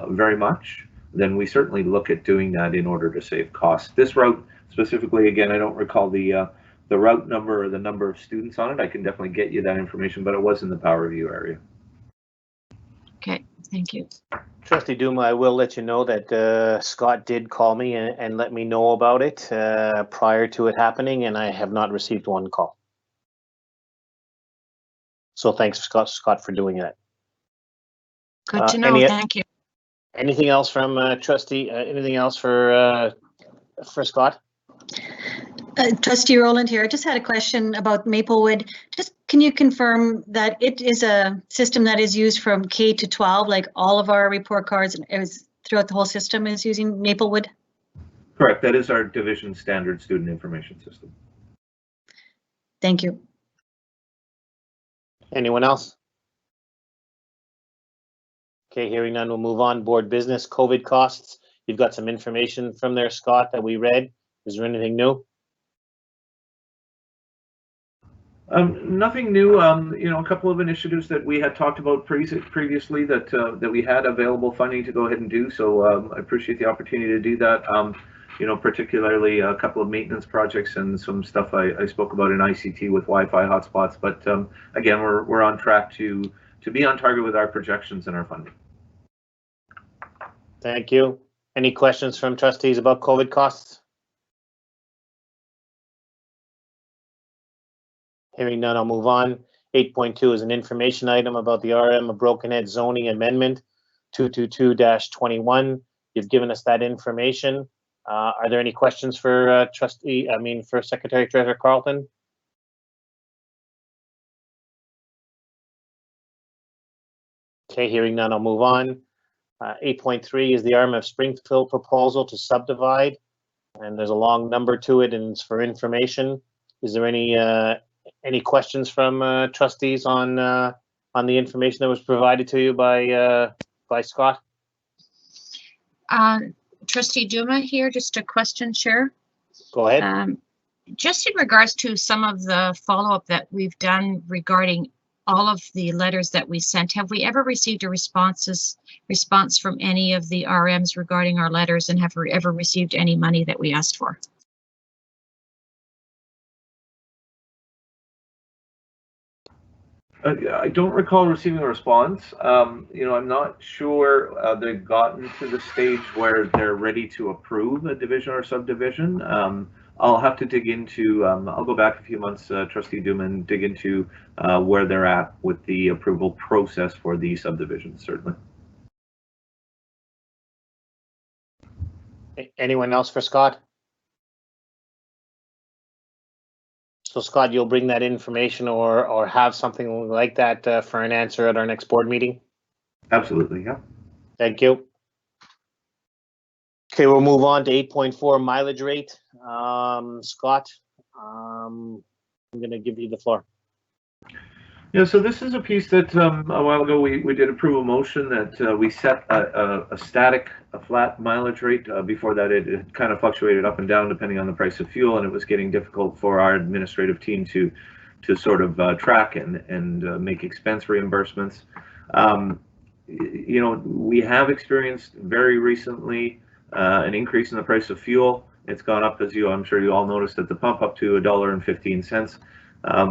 very much, then we certainly look at doing that in order to save costs. This route specifically, again, I don't recall the route number or the number of students on it. I can definitely get you that information, but it was in the power review area. Okay, thank you. Trustee Duma, I will let you know that Scott did call me and let me know about it prior to it happening, and I have not received one call. So thanks, Scott, for doing that. Good to know. Thank you. Anything else from Trustee? Anything else for Scott? Trustee Rowland here. I just had a question about Maplewood. Just can you confirm that it is a system that is used from K to 12, like all of our report cards and throughout the whole system is using Maplewood? Correct. That is our division standard student information system. Thank you. Anyone else? Okay, hearing none, we'll move on. Board business, COVID costs. You've got some information from there, Scott, that we read. Is there anything new? Nothing new. A couple of initiatives that we had talked about previously that we had available funding to go ahead and do. So I appreciate the opportunity to do that. you know, particularly a couple of maintenance projects and some stuff I spoke about in ICT with Wi-Fi hotspots. But again, we're on track to be on target with our projections and our funding. Thank you. Any questions from trustees about COVID costs? Hearing none, I'll move on. 8.2 is an information item about the RM of Brokenhead zoning amendment 222-21. You've given us that information. Are there any questions for for Secretary Treasurer Carlton? Okay, hearing none, I'll move on. 8.3 is the RM of Springfield proposal to subdivide, and there's a long number to it, and it's for information. Is there any questions from trustees on the information that was provided to you by Scott? Trustee Duma here, just a question, Chair. Go ahead. Just in regards to some of the follow-up that we've done regarding all of the letters that we sent, have we ever received a response from any of the RMs regarding our letters, and have we ever received any money that we asked for? I don't recall receiving a response. You know, I'm not sure they've gotten to the stage where they're ready to approve a division or subdivision. I'll have to dig into, I'll go back a few months, Trustee Duma, and dig into where they're at with the approval process for the subdivision, certainly. Anyone else for Scott? So Scott, you'll bring that information or have something like that for an answer at our next board meeting? Absolutely, yeah. Thank you. Okay, we'll move on to 8.4 mileage rate. Scott, I'm going to give you the floor. Yeah, so this is a piece that a while ago we did approve a motion that we set a static, a flat mileage rate. Before that, it kind of fluctuated up and down depending on the price of fuel, and it was getting difficult for our administrative team to sort of track and make expense reimbursements. You know, we have experienced very recently an increase in the price of fuel. It's gone up, as I'm sure you all noticed at the pump, up to $1.15.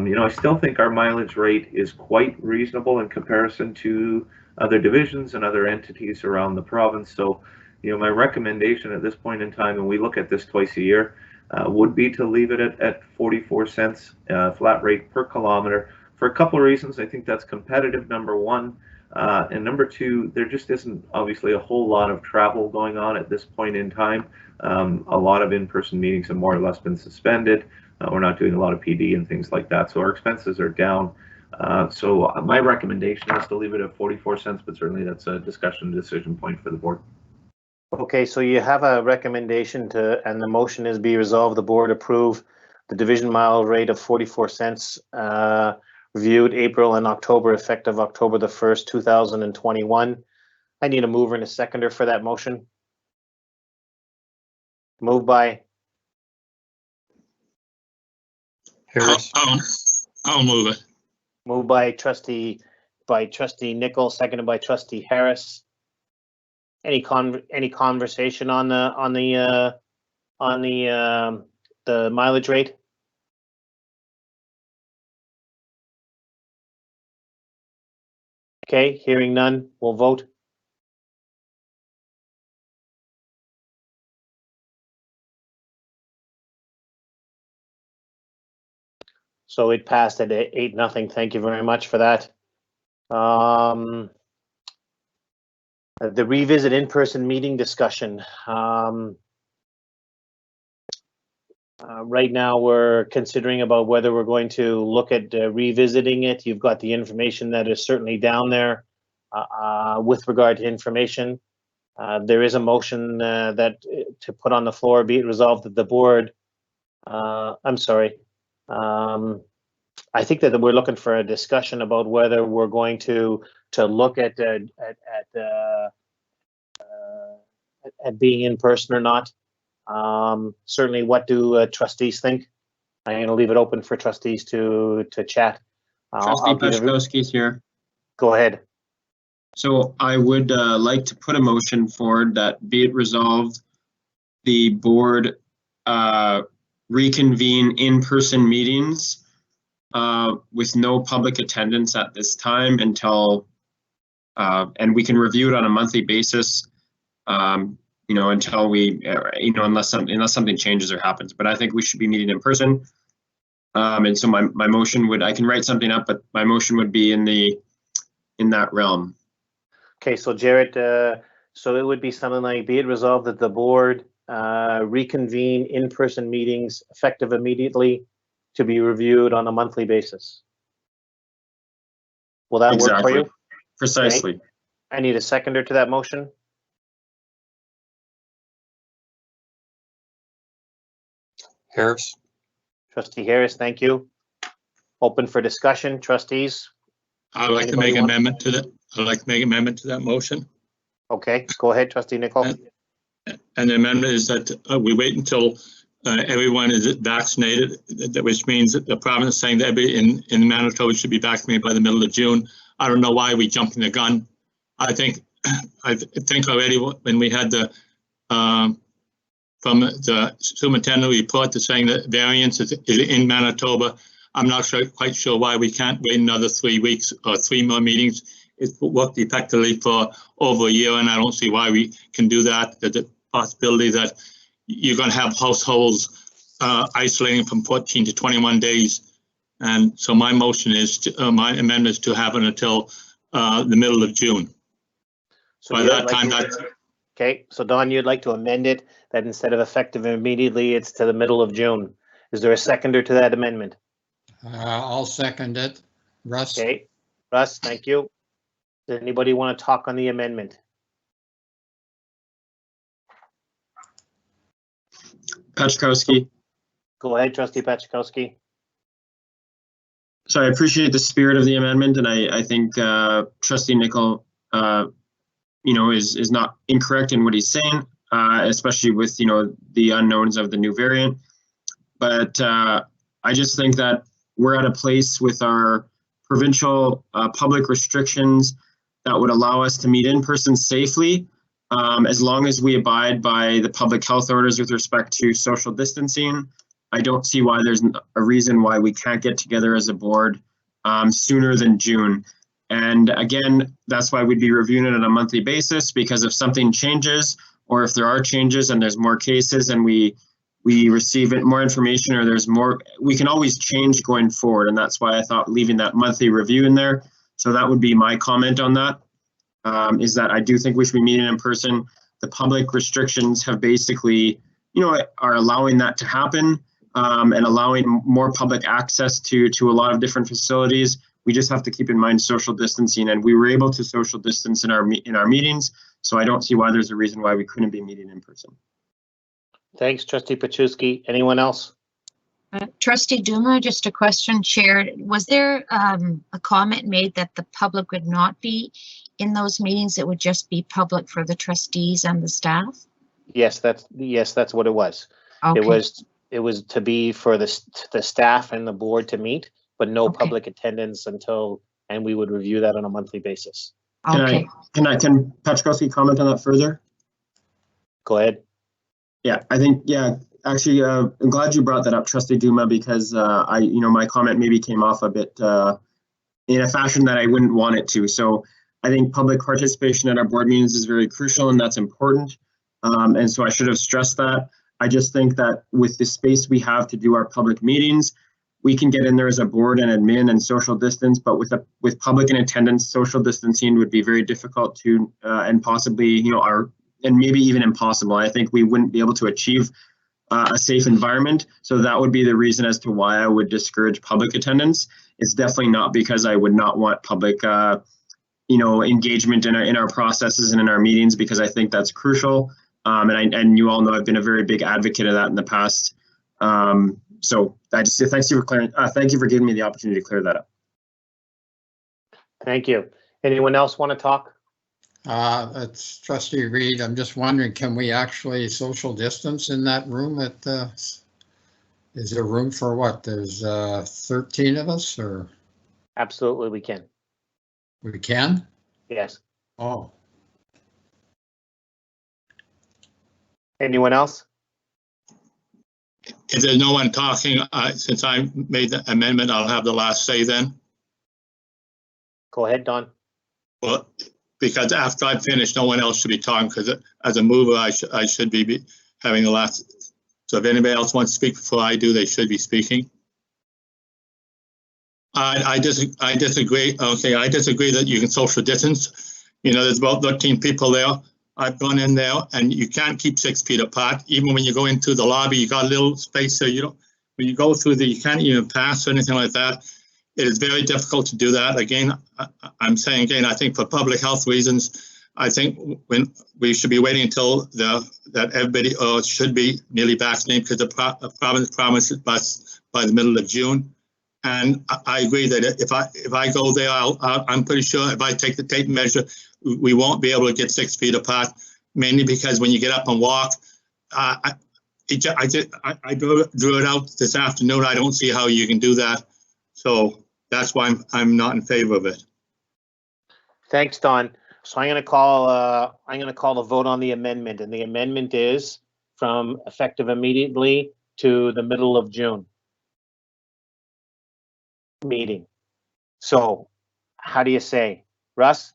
You know, I still think our mileage rate is quite reasonable in comparison to other divisions and other entities around the province. So, you know, my recommendation at this point in time, and we look at this twice a year, would be to leave it at 44 cents flat rate per kilometer for a couple of reasons. I think that's competitive, number one. And number two, there just isn't obviously a whole lot of travel going on at this point in time. A lot of in-person meetings have more or less been suspended. We're not doing a lot of PD and things like that, so our expenses are down. So my recommendation is to leave it at 44 cents, but certainly that's a decision point for the board. Okay, so you have a recommendation and the motion is be resolved, the board approve the division mile rate of 44 cents reviewed April and October, effective October the 1st, 2021. I need a mover and a seconder for that motion. Moved by Harris. I'll move it. Moved by Trustee Nichols, seconded by Trustee Harris. Any conversation on the mileage rate? Okay, hearing none, we'll vote. So it passed at 8-0. Thank you very much for that. The revisit in-person meeting discussion. Right now we're considering about whether we're going to look at revisiting it. You've got the information that is certainly down there with regard to information. There is a motion that to put on the floor, be it resolved that the board, I'm sorry. I think that we're looking for a discussion about whether we're going to look at being in person or not. Certainly, what do trustees think? I'm going to leave it open for trustees to chat. Trustee Peszkowski's here. Go ahead. So I would like to put a motion forward that be it resolved the board reconvene in-person meetings with no public attendance at this time until, and we can review it on a monthly basis, until we, unless something changes or happens. But I think we should be meeting in person. And so my motion would, I can write something up, but my motion would be in that realm. Okay, so Jared, so it would be something like, be it resolved that the board reconvene in-person meetings effective immediately to be reviewed on a monthly basis. Will that work for you? Precisely. Okay. I need a seconder to that motion. Harris. Trustee Harris, thank you. Open for discussion, trustees. I'd like to make an amendment to that. I'd like to make an amendment to that motion. Okay, go ahead, Trustee Nicol. And the amendment is that we wait until everyone is vaccinated, which means that the province is saying that everybody in Manitoba should be vaccinated by the middle of June. I don't know why we jumping the gun. I think already when we had the from the superintendent report to saying that variance is in Manitoba, I'm not quite sure why we can't wait another 3 weeks or 3 more meetings. It's worked effectively for over a year, and I don't see why we can do that. There's a possibility that you're going to have households isolating from 14 to 21 days. And so my motion is, my amendment is to have it until the middle of June. So by that time, okay, so Don, you'd like to amend it that instead of effective immediately, it's to the middle of June. Is there a seconder to that amendment? I'll second it. Russ? Okay, Russ, thank you. Does anybody want to talk on the amendment? Pachkowski. Go ahead, Trustee Pachkowski. So I appreciate the spirit of the amendment, and I think Trustee Nicol, is not incorrect in what he's saying, especially with the unknowns of the new variant. But I just think that we're at a place with our provincial public restrictions that would allow us to meet in person safely, as long as we abide by the public health orders with respect to social distancing. I don't see why there's a reason why we can't get together as a board sooner than June. And again, that's why we'd be reviewing it on a monthly basis, because if something changes, or if there are changes and there's more cases and we receive more information, or there's more, we can always change going forward. And that's why I thought leaving that monthly review in there. So that would be my comment on that, is that I do think we should be meeting in person. The public restrictions have basically, are allowing that to happen, and allowing more public access to a lot of different facilities. We just have to keep in mind social distancing, and we were able to social distance in our meetings. So I don't see why there's a reason why we couldn't be meeting in person. Thanks, Trustee Pachkowski. Anyone else? Trustee Duma, just a question, Chair. Was there a comment made that the public would not be in those meetings? It would just be public for the trustees and the staff? Yes, that's what it was. Okay. It was to be for the staff and the board to meet, but no public attendance until, and we would review that on a monthly basis. Okay. Can Pachkowski comment on that further? Go ahead. Yeah, I think, actually, I'm glad you brought that up, Trustee Duma, because my comment maybe came off a bit in a fashion that I wouldn't want it to. So I think public participation at our board meetings is very crucial, and that's important. And so I should have stressed that. I just think that with the space we have to do our public meetings, we can get in there as a board and admin and social distance, but with public in attendance, social distancing would be very difficult to, and possibly, and maybe even impossible. I think we wouldn't be able to achieve a safe environment. So that would be the reason as to why I would discourage public attendance. It's definitely not because I would not want public, engagement in our processes and in our meetings, because I think that's crucial. And you all know I've been a very big advocate of that in the past. So I just say thank you for giving me the opportunity to clear that up. Thank you. Anyone else want to talk? It's Trustee Reed. I'm just wondering, can we actually social distance in that room? Is there room for what? There's 13 of us, or? Absolutely, we can. We can? Yes. Oh. Anyone else? If there's no one talking, since I made the amendment, I'll have the last say then. Go ahead, Don. Well, because after I finish, no one else should be talking, because as a mover, I should be having the last. So if anybody else wants to speak before I do, they should be speaking. I disagree. Okay, I disagree that you can social distance. You know, there's about 13 people there. I've gone in there, and you can't keep 6 feet apart. Even when you go into the lobby, you got a little space there. You don't. When you go through you can't even pass or anything like that. It is very difficult to do that. Again, I'm saying again, I think for public health reasons, I think when we should be waiting until that everybody should be nearly vaccinated, because the province promises us by the middle of June. And I agree that if I go there, I'm pretty sure if I take the tape measure, we won't be able to get 6 feet apart. Mainly because when you get up and walk, I drew it out this afternoon. I don't see how you can do that. So that's why I'm not in favor of it. Thanks, Don. So I'm going to call the vote on the amendment, and the amendment is from effective immediately to the middle of June meeting. So how do you say, Russ?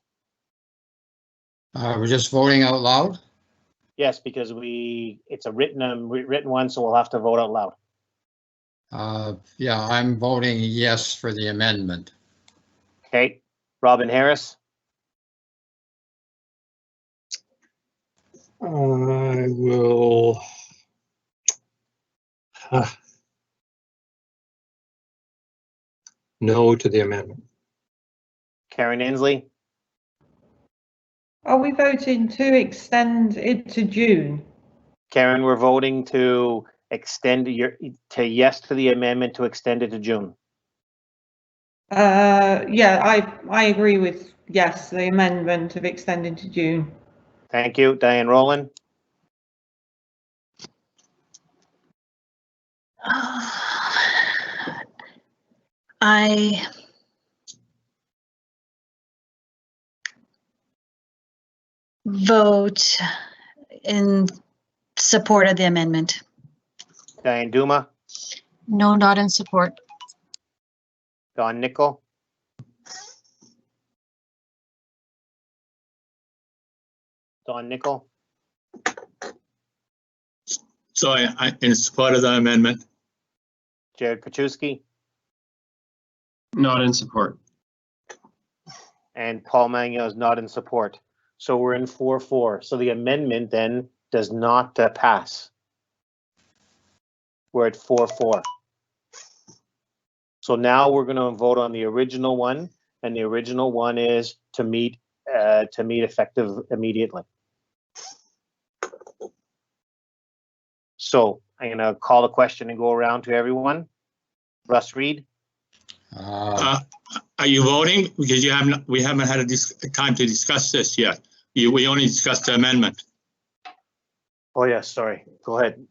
We're just voting out loud? Yes, because it's a written one, so we'll have to vote out loud. Yeah, I'm voting yes for the amendment. Okay, Robin Harris? I will no to the amendment. Karen Inslee? Are we voting to extend it to June? Karen, we're voting to extend yes to the amendment to extend it to June. Yeah, I agree with yes, the amendment of extending to June. Thank you. Diane Rowland? I vote in support of the amendment. Diane Duma? No, not in support. Don Nickel? Don Nickel? So I in support of the amendment. Jared Paczewski? Not in support. And Paul Magno is not in support. So we're in 4-4. So the amendment then does not pass. We're at 4-4. So now we're going to vote on the original one, and the original one is to meet effective immediately. So I'm going to call the question and go around to everyone. Russ Reed? Are you voting? Because we haven't had a time to discuss this yet. We only discussed the amendment. Oh, yes, sorry. Go ahead.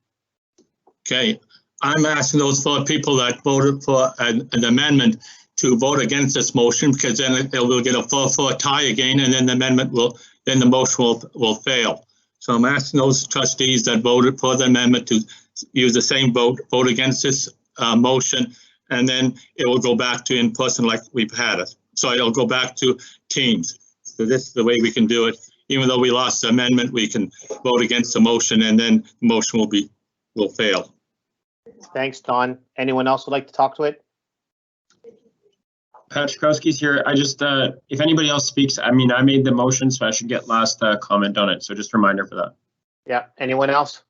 Okay. I'm asking those 4 people that voted for an amendment to vote against this motion, because then it will get a 4-4 tie again, and then the motion will fail. So I'm asking those trustees that voted for the amendment to use the same vote against this motion, and then it will go back to in person like we've had it. So it'll go back to teams. So this is the way we can do it. Even though we lost the amendment, we can vote against the motion, and then the motion will fail. Thanks, Don. Anyone else would like to talk to it? Paczkowski's here. I just, if anybody else speaks, I mean, I made the motion, so I should get last comment on it. So just a reminder for that. Yeah. Anyone else?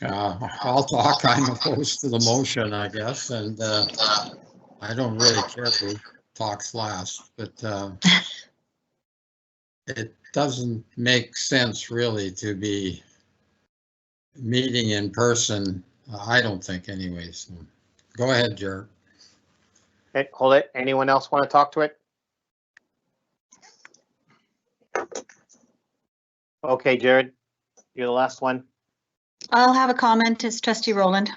I'll talk. I'm opposed to the motion, I guess, and I don't really care who talks last, but it doesn't make sense really to be meeting in person. I don't think anyways. Go ahead, Jared. Hey, hold it. Anyone else want to talk to it? Okay, Jared, you're the last one. I'll have a comment as Trustee Rowland.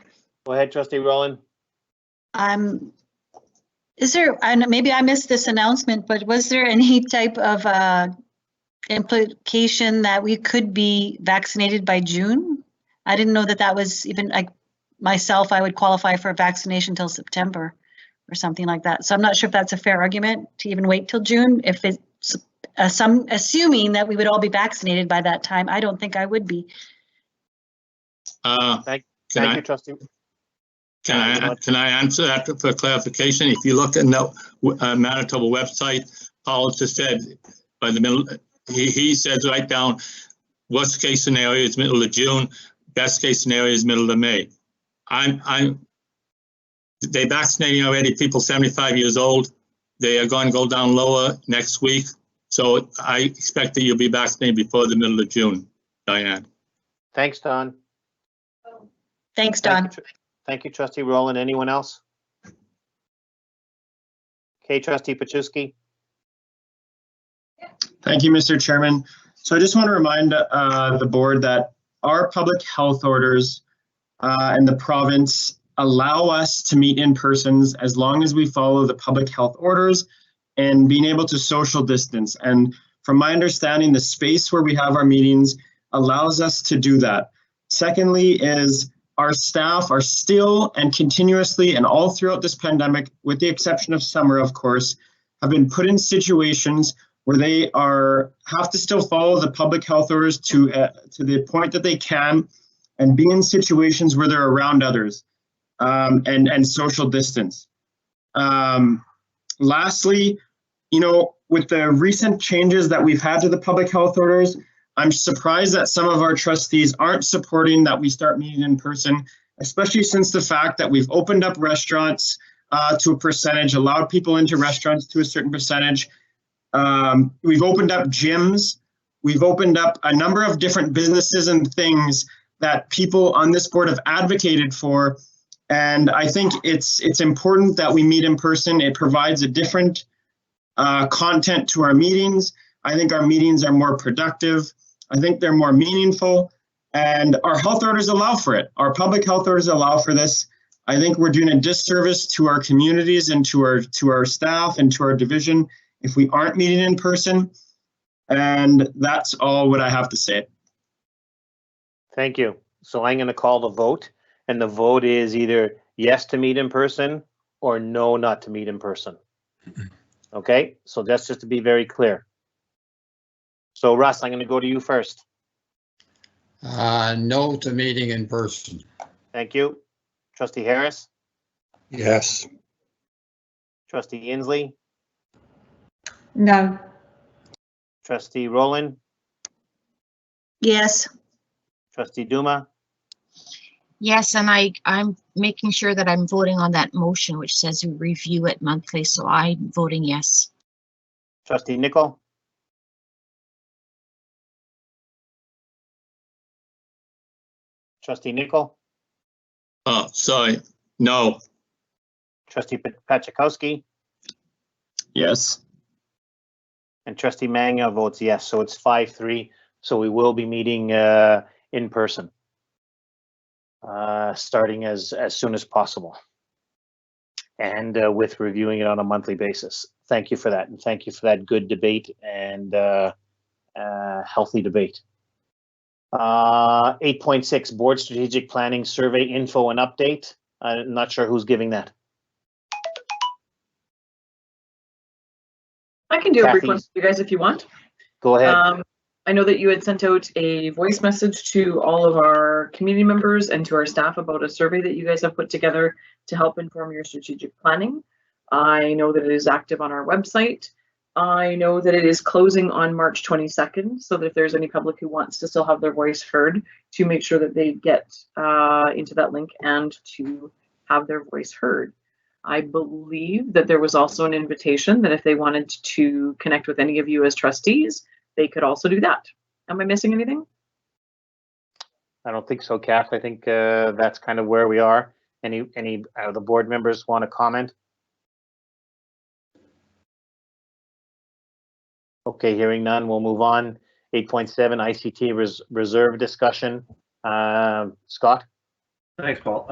Go ahead, Trustee Rowland. Is there, and maybe I missed this announcement, but was there any type of implication that we could be vaccinated by June? I didn't know that that was even like myself, I would qualify for a vaccination till September or something like that. So I'm not sure if that's a fair argument to even wait till June. If it's some assuming that we would all be vaccinated by that time, I don't think I would be. Thank you, Trustee. Can I answer that for clarification? If you look in the Manitoba website, Paul just said by the middle, he says right down, worst case scenario is middle of June, best case scenario is middle of May. They vaccinating already people 75 years old. They are going to go down lower next week. So I expect that you'll be vaccinated before the middle of June, Diane. Thanks, Don. Thanks, Don. Thank you, Trustee Rowland. Anyone else? Okay, Trustee Paczewski. Thank you, Mr. Chairman. So I just want to remind the board that our public health orders in the province allow us to meet in persons as long as we follow the public health orders and being able to social distance. And from my understanding, the space where we have our meetings allows us to do that. Secondly is our staff are still and continuously and all throughout this pandemic, with the exception of summer, of course, have been put in situations where they have to still follow the public health orders to the point that they can and be in situations where they're around others and social distance. Lastly, with the recent changes that we've had to the public health orders, I'm surprised that some of our trustees aren't supporting that we start meeting in person, especially since the fact that we've opened up restaurants to a percentage, allowed people into restaurants to a certain percentage. We've opened up gyms. We've opened up a number of different businesses and things that people on this board have advocated for. And I think it's important that we meet in person. It provides a different content to our meetings. I think our meetings are more productive. I think they're more meaningful, and our health orders allow for it. Our public health orders allow for this. I think we're doing a disservice to our communities and to our staff and to our division if we aren't meeting in person. And that's all what I have to say. Thank you. So I'm going to call the vote, and the vote is either yes to meet in person or no not to meet in person. Okay, so that's just to be very clear. So Russ, I'm going to go to you first. No to meeting in person. Thank you. Trustee Harris? Yes. Trustee Inslee? No. Trustee Rowland? Yes. Trustee Duma? Yes, and I'm making sure that I'm voting on that motion, which says we review it monthly, so I'm voting yes. Trustee Nicol? Trustee Nicol? Oh, sorry, no. Trustee Paczkowski? Yes. And Trustee Manga votes yes, so it's 5-3. So we will be meeting in person, starting as soon as possible, and with reviewing it on a monthly basis. Thank you for that, and thank you for that good debate and healthy debate. 8.6 Board Strategic Planning Survey Info and Update. I'm not sure who's giving that. I can do a brief one Kathy. for you guys if you want. Go ahead. I know that you had sent out a voice message to all of our community members and to our staff about a survey that you guys have put together to help inform your strategic planning. I know that it is active on our website. I know that it is closing on March 22nd, so that if there's any public who wants to still have their voice heard, to make sure that they get into that link and to have their voice heard. I believe that there was also an invitation that if they wanted to connect with any of you as trustees, they could also do that. Am I missing anything? I don't think so, Kath. I think that's kind of where we are. Any of the board members want to comment? Okay, hearing none, we'll move on. 8.7 ICT reserve discussion. Scott? Thanks, Paul.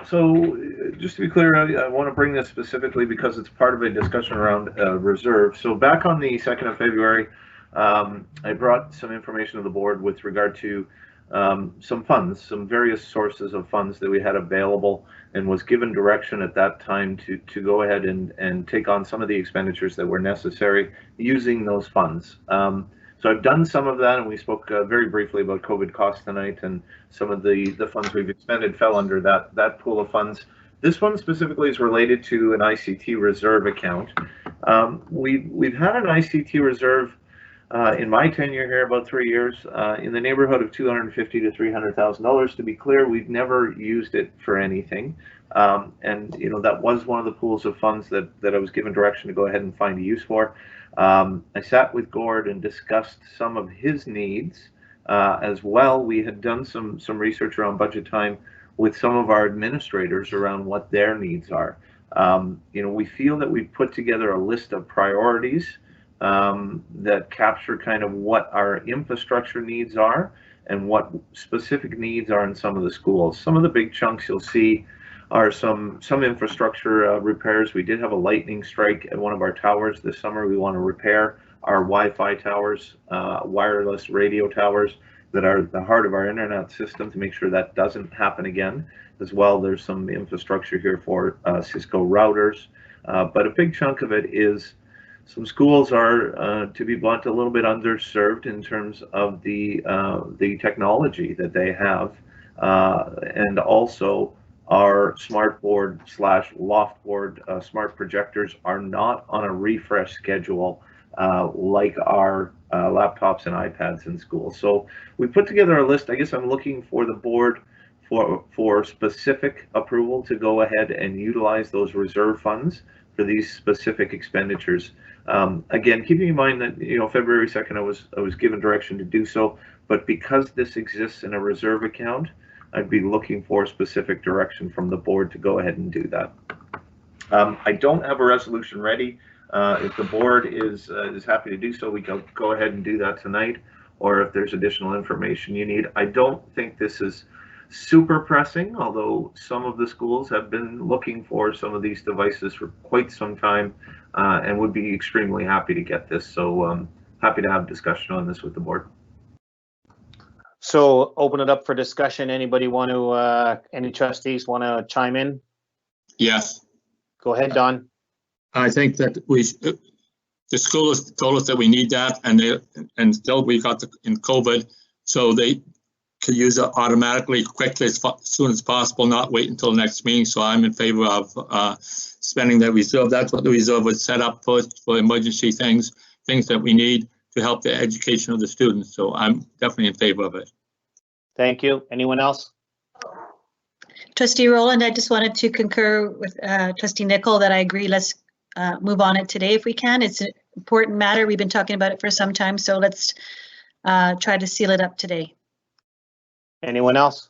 So just to be clear, I want to bring this specifically because it's part of a discussion around reserve. So back on the 2nd of February, I brought some information to the board with regard to some funds, some various sources of funds that we had available, and was given direction at that time to go ahead and take on some of the expenditures that were necessary using those funds. So I've done some of that, and we spoke very briefly about COVID costs tonight, and some of the funds we've expended fell under that pool of funds. This one specifically is related to an ICT reserve account. We've had an ICT reserve in my tenure here about 3 years in the neighborhood of $250,000 to $300,000. To be clear, we've never used it for anything, and that was one of the pools of funds that I was given direction to go ahead and find a use for. I sat with Gord and discussed some of his needs as well. We had done some research around budget time with some of our administrators around what their needs are. We feel that we've put together a list of priorities that capture kind of what our infrastructure needs are and what specific needs are in some of the schools. Some of the big chunks you'll see are some infrastructure repairs. We did have a lightning strike at one of our towers this summer. We want to repair our Wi-Fi towers, wireless radio towers that are the heart of our internet system, to make sure that doesn't happen again. As well, there's some infrastructure here for Cisco routers, but a big chunk of it is some schools are, to be blunt, a little bit underserved in terms of the technology that they have, and also our smartboard / loftboard smart projectors are not on a refresh schedule like our laptops and iPads in school. So we put together a list. I guess I'm looking for the board for specific approval to go ahead and utilize those reserve funds for these specific expenditures. Again, keeping in mind that February 2nd I was given direction to do so, but because this exists in a reserve account, I'd be looking for specific direction from the board to go ahead and do that. I don't have a resolution ready. If the board is happy to do so, we can go ahead and do that tonight, or if there's additional information you need. I don't think this is super pressing, although some of the schools have been looking for some of these devices for quite some time, and would be extremely happy to get this. So happy to have discussion on this with the board. So open it up for discussion. Anybody want to, any trustees want to chime in? Yes. Go ahead, Don. I think that the school has told us that we need that, and still we got in COVID, so they could use it automatically, quickly, as soon as possible, not wait until the next meeting. So I'm in favor of spending that reserve. That's what the reserve was set up for emergency things that we need to help the education of the students. So I'm definitely in favor of it. Thank you. Anyone else? Trustee Rowland, I just wanted to concur with Trustee Nicol that I agree. Let's move on it today if we can. It's an important matter. We've been talking about it for some time, so let's try to seal it up today. Anyone else?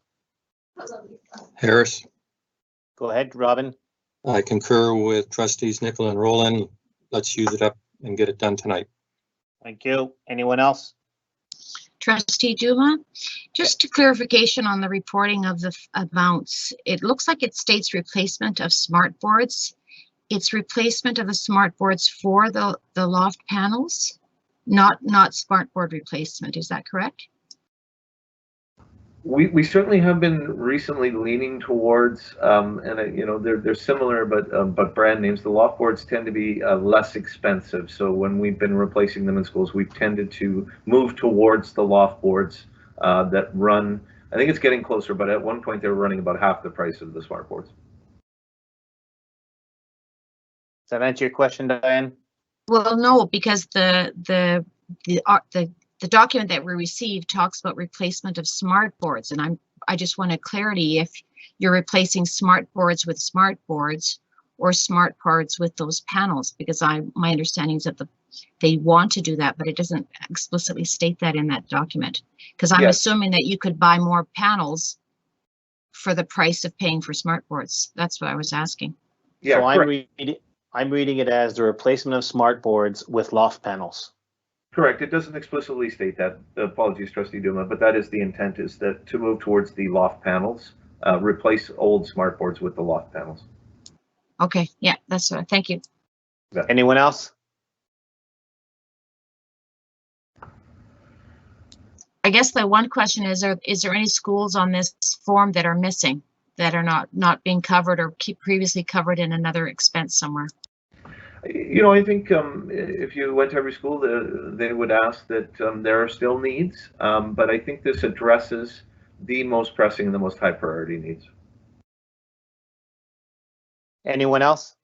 Harris. Go ahead, Robin. I concur with trustees Nicol and Rowland. Let's use it up and get it done tonight. Thank you. Anyone else? Trustee Duma, just a clarification on the reporting of the amounts. It looks like it states replacement of smart boards. It's replacement of the smart boards for the loft panels, not smart board replacement. Is that correct? We certainly have been recently leaning towards, and they're similar, but brand names. The loft boards tend to be less expensive. So when we've been replacing them in schools, we've tended to move towards the loft boards that run. I think it's getting closer, but at one point they were running about half the price of the smart boards. Does that answer your question, Diane? Well, no, because the document that we received talks about replacement of smart boards, and I just wanted clarity if you're replacing smart boards with smart boards or smart boards with those panels, because my understanding is that they want to do that, but it doesn't explicitly state that in that document. Because I'm assuming that you could buy more panels for the price of paying for smart boards. That's what I was asking. Yeah, so I'm reading it as the replacement of smart boards with loft panels. Correct. It doesn't explicitly state that. Apologies, Trustee Duma, but that is the intent, is that to move towards the loft panels, replace old smart boards with the loft panels. Okay. Yeah, that's what. Thank you. Anyone else? I guess the one question is there any schools on this form that are missing, that are not being covered or previously covered in another expense somewhere? You know, I think if you went to every school, they would ask that there are still needs, but I think this addresses the most pressing and the most high priority needs. Anyone else?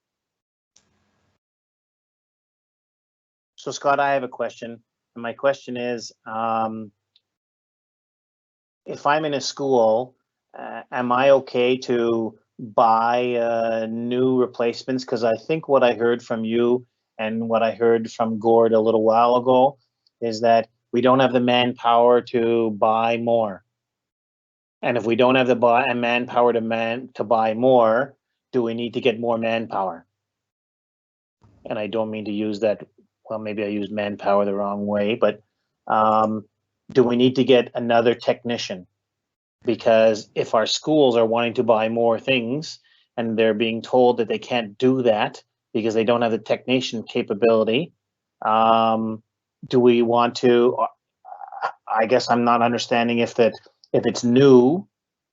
So Scott, I have a question. And my question is, if I'm in a school, am I okay to buy new replacements? Because I think what I heard from you and what I heard from Gord a little while ago is that we don't have the manpower to buy more. And if we don't have the manpower to buy more, do we need to get more manpower? And I don't mean to use that, well, maybe I used manpower the wrong way, but do we need to get another technician? Because if our schools are wanting to buy more things and they're being told that they can't do that because they don't have the technician capability, do we want to, I guess I'm not understanding if it's new,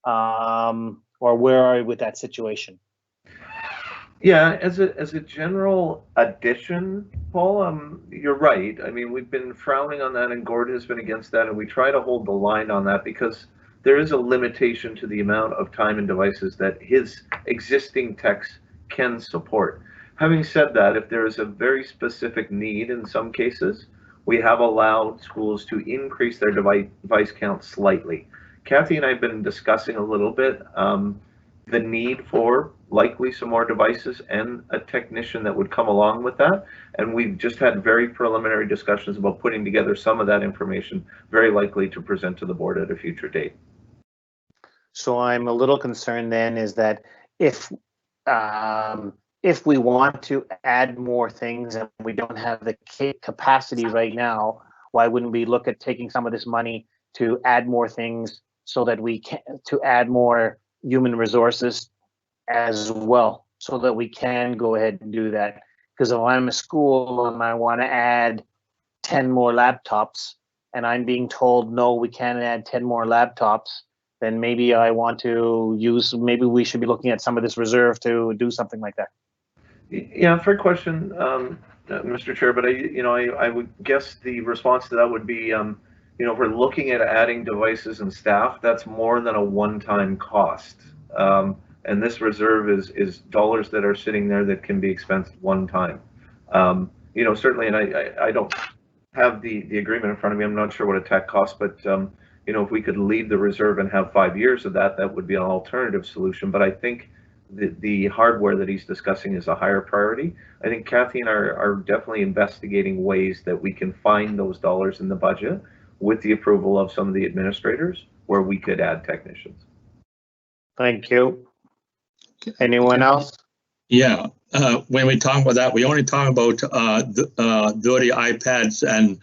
or where are we with that situation? Yeah, as a general addition, Paul, you're right. I mean, we've been frowning on that, and Gord has been against that, and we try to hold the line on that because there is a limitation to the amount of time and devices that his existing techs can support. Having said that, if there is a very specific need in some cases, we have allowed schools to increase their device count slightly. Kathy and I have been discussing a little bit the need for likely some more devices and a technician that would come along with that. And we've just had very preliminary discussions about putting together some of that information, very likely to present to the board at a future date. So I'm a little concerned then is that if we want to add more things and we don't have the capacity right now, why wouldn't we look at taking some of this money to add more things so that we can, to add more human resources as well, so that we can go ahead and do that? Because if I'm a school and I want to add 10 more laptops and I'm being told, no, we can't add 10 more laptops, then maybe I want to use, maybe we should be looking at some of this reserve to do something like that. Yeah, fair question, Mr. Chair, but I would guess the response to that would be, if we're looking at adding devices and staff, that's more than a one-time cost. And this reserve is dollars that are sitting there that can be expensed one time. Certainly, and I don't have the agreement in front of me. I'm not sure what a tech costs, but if we could leave the reserve and have 5 years of that, that would be an alternative solution. But I think the hardware that he's discussing is a higher priority. I think Kathy and I are definitely investigating ways that we can find those dollars in the budget with the approval of some of the administrators where we could add technicians. Thank you. Anyone else? Yeah, when we talk about that, we only talk about 30 iPads and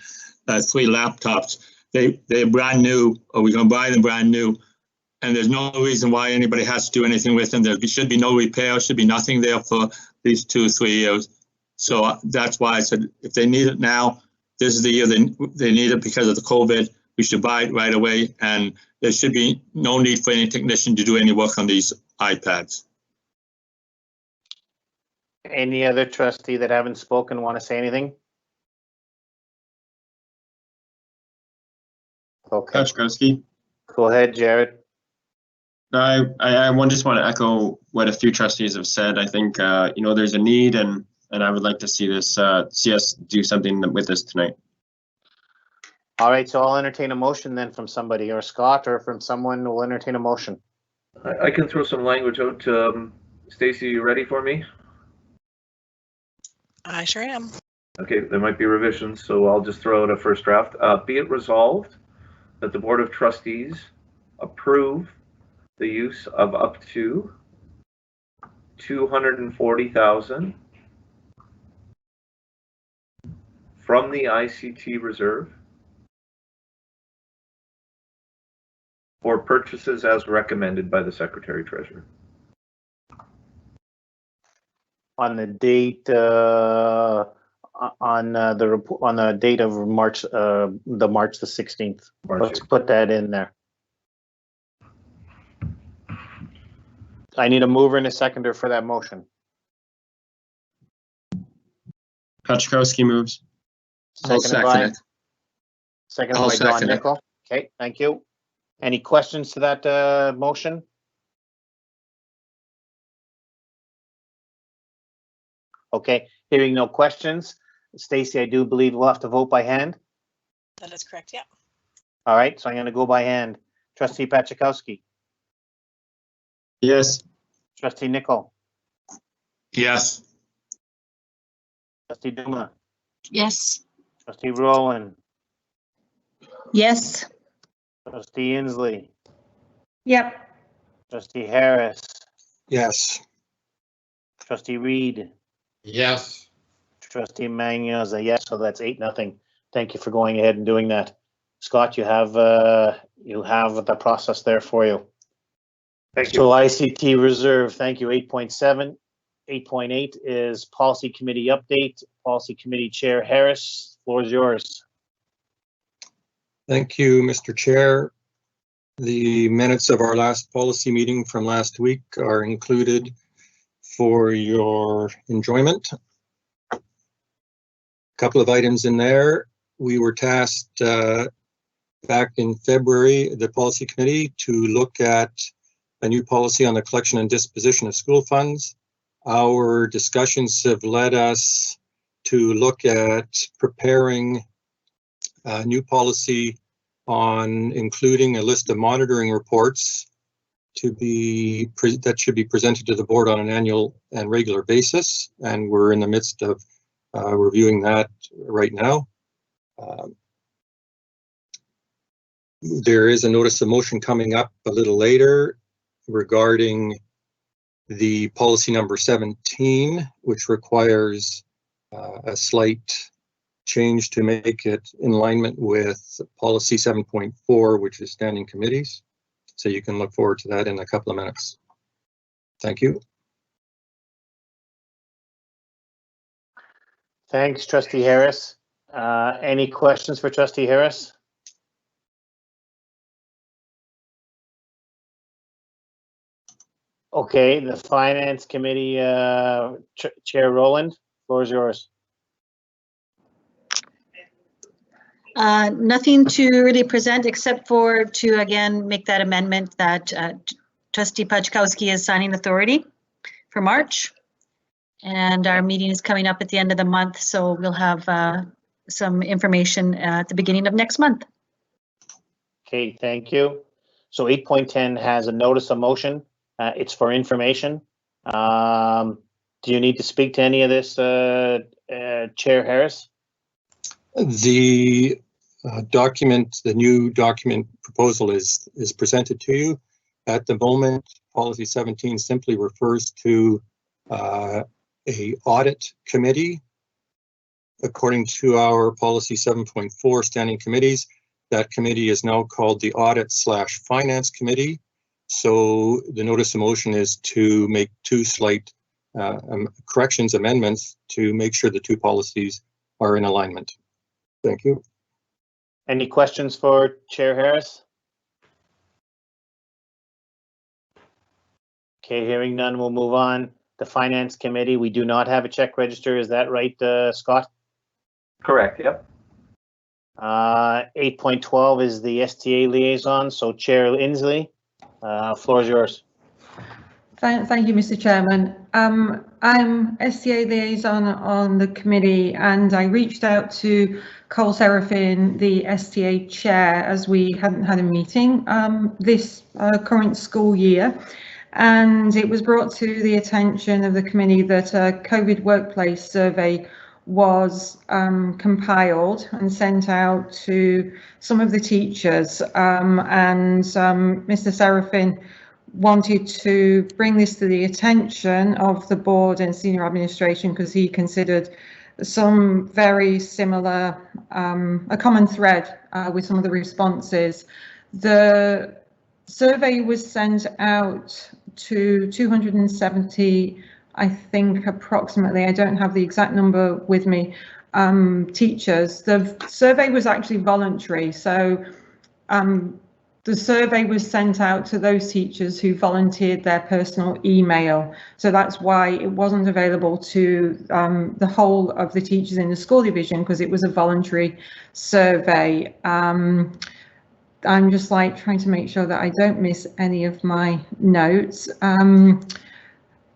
3 laptops. They're brand new, or we're going to buy them brand new, and there's no reason why anybody has to do anything with them. There should be no repair, should be nothing there for these 2 or 3 years. So that's why I said if they need it now, this is the year they need it because of the COVID. We should buy it right away, and there should be no need for any technician to do any work on these iPads. Any other trustee that haven't spoken want to say anything? Okay. Kachkowski. Go ahead, Jared. I just want to echo what a few trustees have said. I think there's a need, and I would like to see us do something with this tonight. All right, so I'll entertain a motion then from somebody, or Scott, or from someone who will entertain a motion. I can throw some language out. Stacy, you ready for me? I sure am. Okay, there might be revisions, so I'll just throw out a first draft. Be it resolved that the Board of Trustees approve the use of up to $240,000 from the ICT reserve for purchases as recommended by the Secretary Treasurer. On the date the report on the date of March the 16th. Let's put that in there. I need a mover and a seconder for that motion. Pachkowski moves. I'll second it. Seconded I'll by Don second it. Nickel. Okay, thank you. Any questions to that motion? Okay, hearing no questions. Stacy, I do believe we'll have to vote by hand. That is correct, yeah. All right, so I'm going to go by hand. Trustee Pachkowski. Yes. Trustee Nickel. Yes. Trustee Duma. Yes. Trustee Rowland. Yes. Trustee Inslee. Yep. Trustee Harris. Yes. Trustee Reed. Yes. Trustee Magno is a yes, so that's 8-0. Thank you for going ahead and doing that. Scott, you have the process there for you. Thank you. So ICT reserve, thank you. 8.7. 8.8 is policy committee update. Policy committee chair Harris, floor is yours. Thank you, Mr. Chair. The minutes of our last policy meeting from last week are included for your enjoyment. A couple of items in there. We were tasked back in February, the policy committee, to look at a new policy on the collection and disposition of school funds. Our discussions have led us to look at preparing a new policy on including a list of monitoring reports that should be presented to the board on an annual and regular basis. And we're in the midst of reviewing that right now. There is a notice of motion coming up a little later regarding the policy number 17, which requires a slight change to make it in alignment with policy 7.4, which is standing committees. So you can look forward to that in a couple of minutes. Thank you. Thanks, Trustee Harris. Any questions for Trustee Harris? Okay, the Finance Committee Chair Rowland, floor is yours. Nothing to really present except for to again make that amendment that Trustee Pachkowski is signing authority for March. And our meeting is coming up at the end of the month, so we'll have some information at the beginning of next month. Okay, thank you. So 8.10 has a notice of motion. It's for information. Do you need to speak to any of this, Chair Harris? The document, the new document proposal is presented to you. At the moment, policy 17 simply refers to a audit committee. According to our policy 7.4 standing committees, that committee is now called the Audit/Finance Committee. So the notice of motion is to make two slight corrections, amendments to make sure the two policies are in alignment. Thank you. Any questions for Chair Harris? Okay, hearing none, we'll move on. The Finance Committee, we do not have a check register. Is that right, Scott? Correct, yep. 8.12 is the STA liaison. So Chair Inslee, floor is yours. Thank you, Mr. Chairman. I'm STA liaison on the committee, and I reached out to Cole Seraphin, the STA chair, as we hadn't had a meeting this current school year. And it was brought to the attention of the committee that a COVID workplace survey was compiled and sent out to some of the teachers. Mr. Seraphin wanted to bring this to the attention of the board and senior administration because he considered some very similar, a common thread with some of the responses. The survey was sent out to 270, I think approximately, I don't have the exact number with me, teachers. The survey was actually voluntary, so the survey was sent out to those teachers who volunteered their personal email. So that's why it wasn't available to the whole of the teachers in the school division, because it was a voluntary survey. I'm just like trying to make sure that I don't miss any of my notes.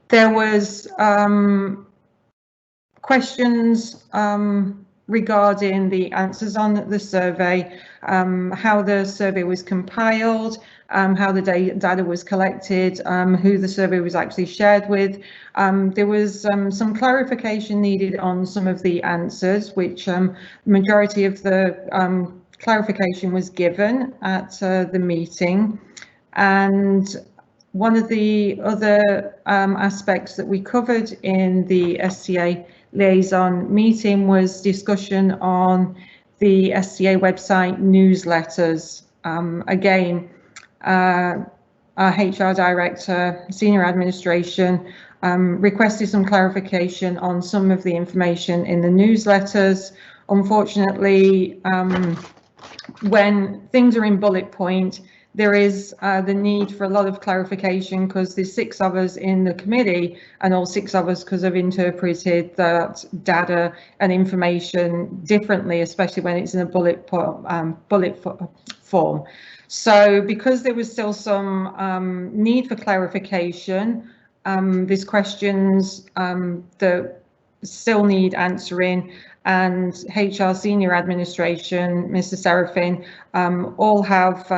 There was questions regarding the answers on the survey, how the survey was compiled, how the data was collected, who the survey was actually shared with. There was some clarification needed on some of the answers, which majority of the clarification was given at the meeting. And one of the other aspects that we covered in the SCA liaison meeting was discussion on the SCA website newsletters. Again, our HR director, senior administration, requested some clarification on some of the information in the newsletters. Unfortunately, when things are in bullet point, there is the need for a lot of clarification, because there's 6 of us in the committee, and all 6 of us have interpreted that data and information differently, especially when it's in a bullet form. So because there was still some need for clarification, there's questions that still need answering, and HR senior administration, Mr. Serafin, all have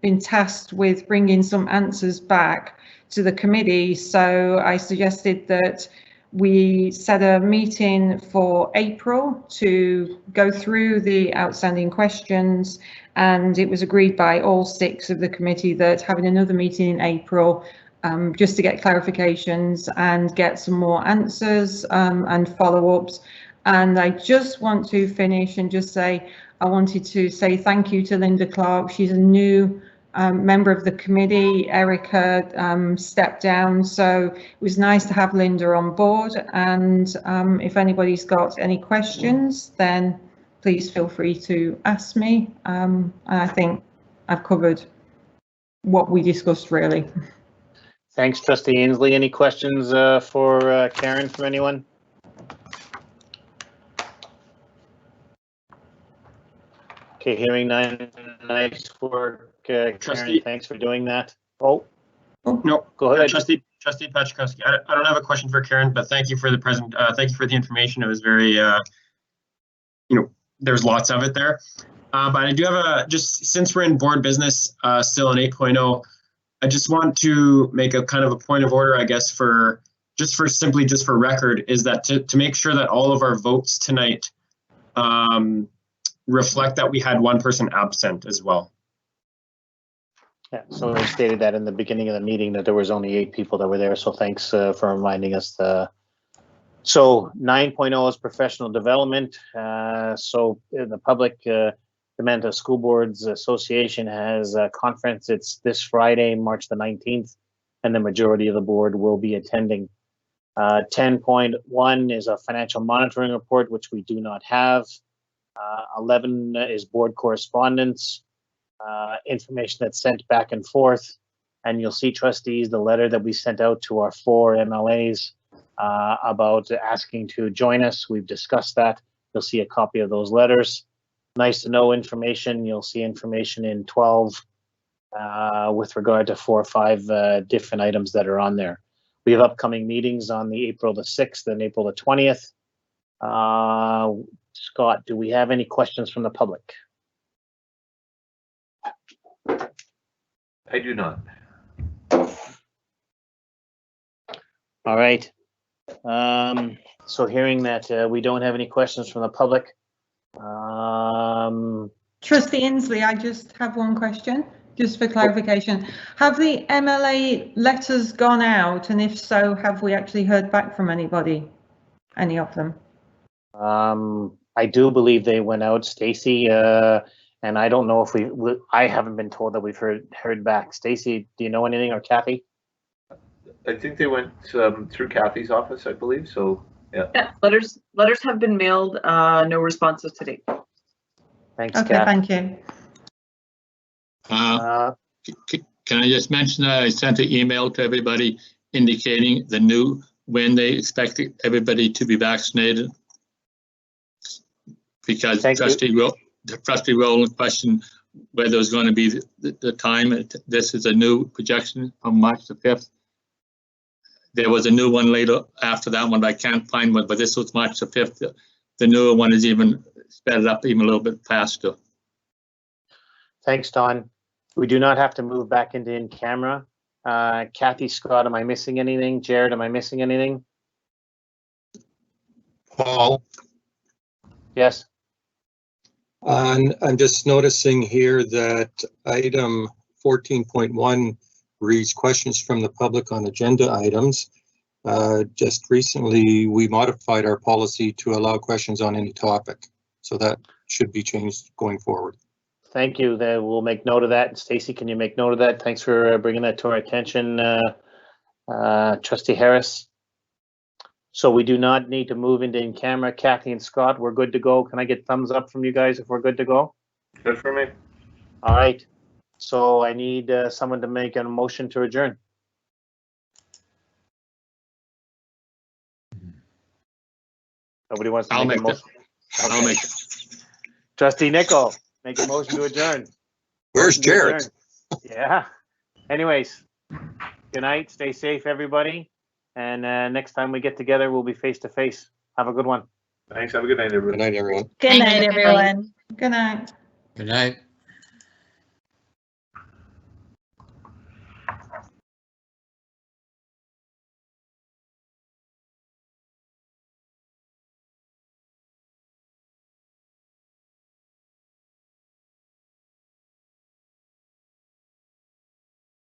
been tasked with bringing some answers back to the committee. So I suggested that we set a meeting for April to go through the outstanding questions, and it was agreed by all 6 of the committee that having another meeting in April just to get clarifications and get some more answers and follow-ups. And I just want to finish and just say, I wanted to say thank you to Linda Clark. She's a new member of the committee. Erica stepped down, so it was nice to have Linda on board. And if anybody's got any questions, then please feel free to ask me. I think I've covered what we discussed, really. Thanks, Trustee Ainsley. Any questions for Karen from anyone? Okay, hearing none. Nice work, Karen. Thanks for doing that. Oh, no, go ahead. Trustee Paczkowski. I don't have a question for Karen, but thank you for the thank you for the information. It was very, there's lots of it there. But I do have just since we're in board business still in 8.0, I just want to make a kind of a point of order, I guess, for record, is that to make sure that all of our votes tonight reflect that we had 1 person absent as well. Yeah, so we stated that in the beginning of the meeting that there was only 8 people that were there. So thanks for reminding us. So 9.0 is professional development. So the public, the Manitoba School Boards Association has a conference. It's this Friday, March the 19th, and the majority of the board will be attending. 10.1 is a financial monitoring report, which we do not have. 11 is board correspondence, information that's sent back and forth. And you'll see, trustees, the letter that we sent out to our 4 MLAs about asking to join us. We've discussed that. You'll see a copy of those letters. Nice to know information. You'll see information in 12 with regard to 4 or 5 different items that are on there. We have upcoming meetings on the April the 6th and April the 20th. Scott, do we have any questions from the public? I do not. All right. So hearing that we don't have any questions from the public. Trustee Ainsley, I just have one question, just for clarification. Have the MLA letters gone out? And if so, have we actually heard back from anybody? Any of them? I do believe they went out, Stacy, and I don't know if I haven't been told that we've heard back. Stacy, do you know anything, or Kathy? I think they went through Kathy's office, I believe. So Yeah, letters have been mailed, no responses to date. Thanks, Okay, Kath. thank you. Can I just mention that I sent an email to everybody indicating when they expect everybody to be vaccinated? Because Trustee Rowland questioned whether there's going to be the time. This is a new projection from March the 5th. There was a new one later after that one, but I can't find one, but this was March the 5th. The newer one is even sped up even a little bit faster. Thanks, Don. We do not have to move back into in camera. Kathy, Scott, am I missing anything? Jared, am I missing anything? Paul, Yes. I'm just noticing here that item 14.1 reads questions from the public on agenda items. Just recently, we modified our policy to allow questions on any topic. So that should be changed going forward. Thank you. We'll make note of that. Stacy, can you make note of that? Thanks for bringing that to our attention, Trustee Harris. So we do not need to move into in camera. Kathy and Scott, we're good to go. Can I get thumbs up from you guys if we're good to go? Good for me. All right. So I need someone to make a motion to adjourn. Nobody wants to make a motion? I'll make it. Trustee Nickel, make a motion to adjourn. Where's Jared? Yeah. Anyways, good night. Stay safe, everybody. And next time we get together, we'll be face to face. Have a good one. Thanks. Have a good night, everybody. Good night, everyone. Good night, everyone. Good night. Good night.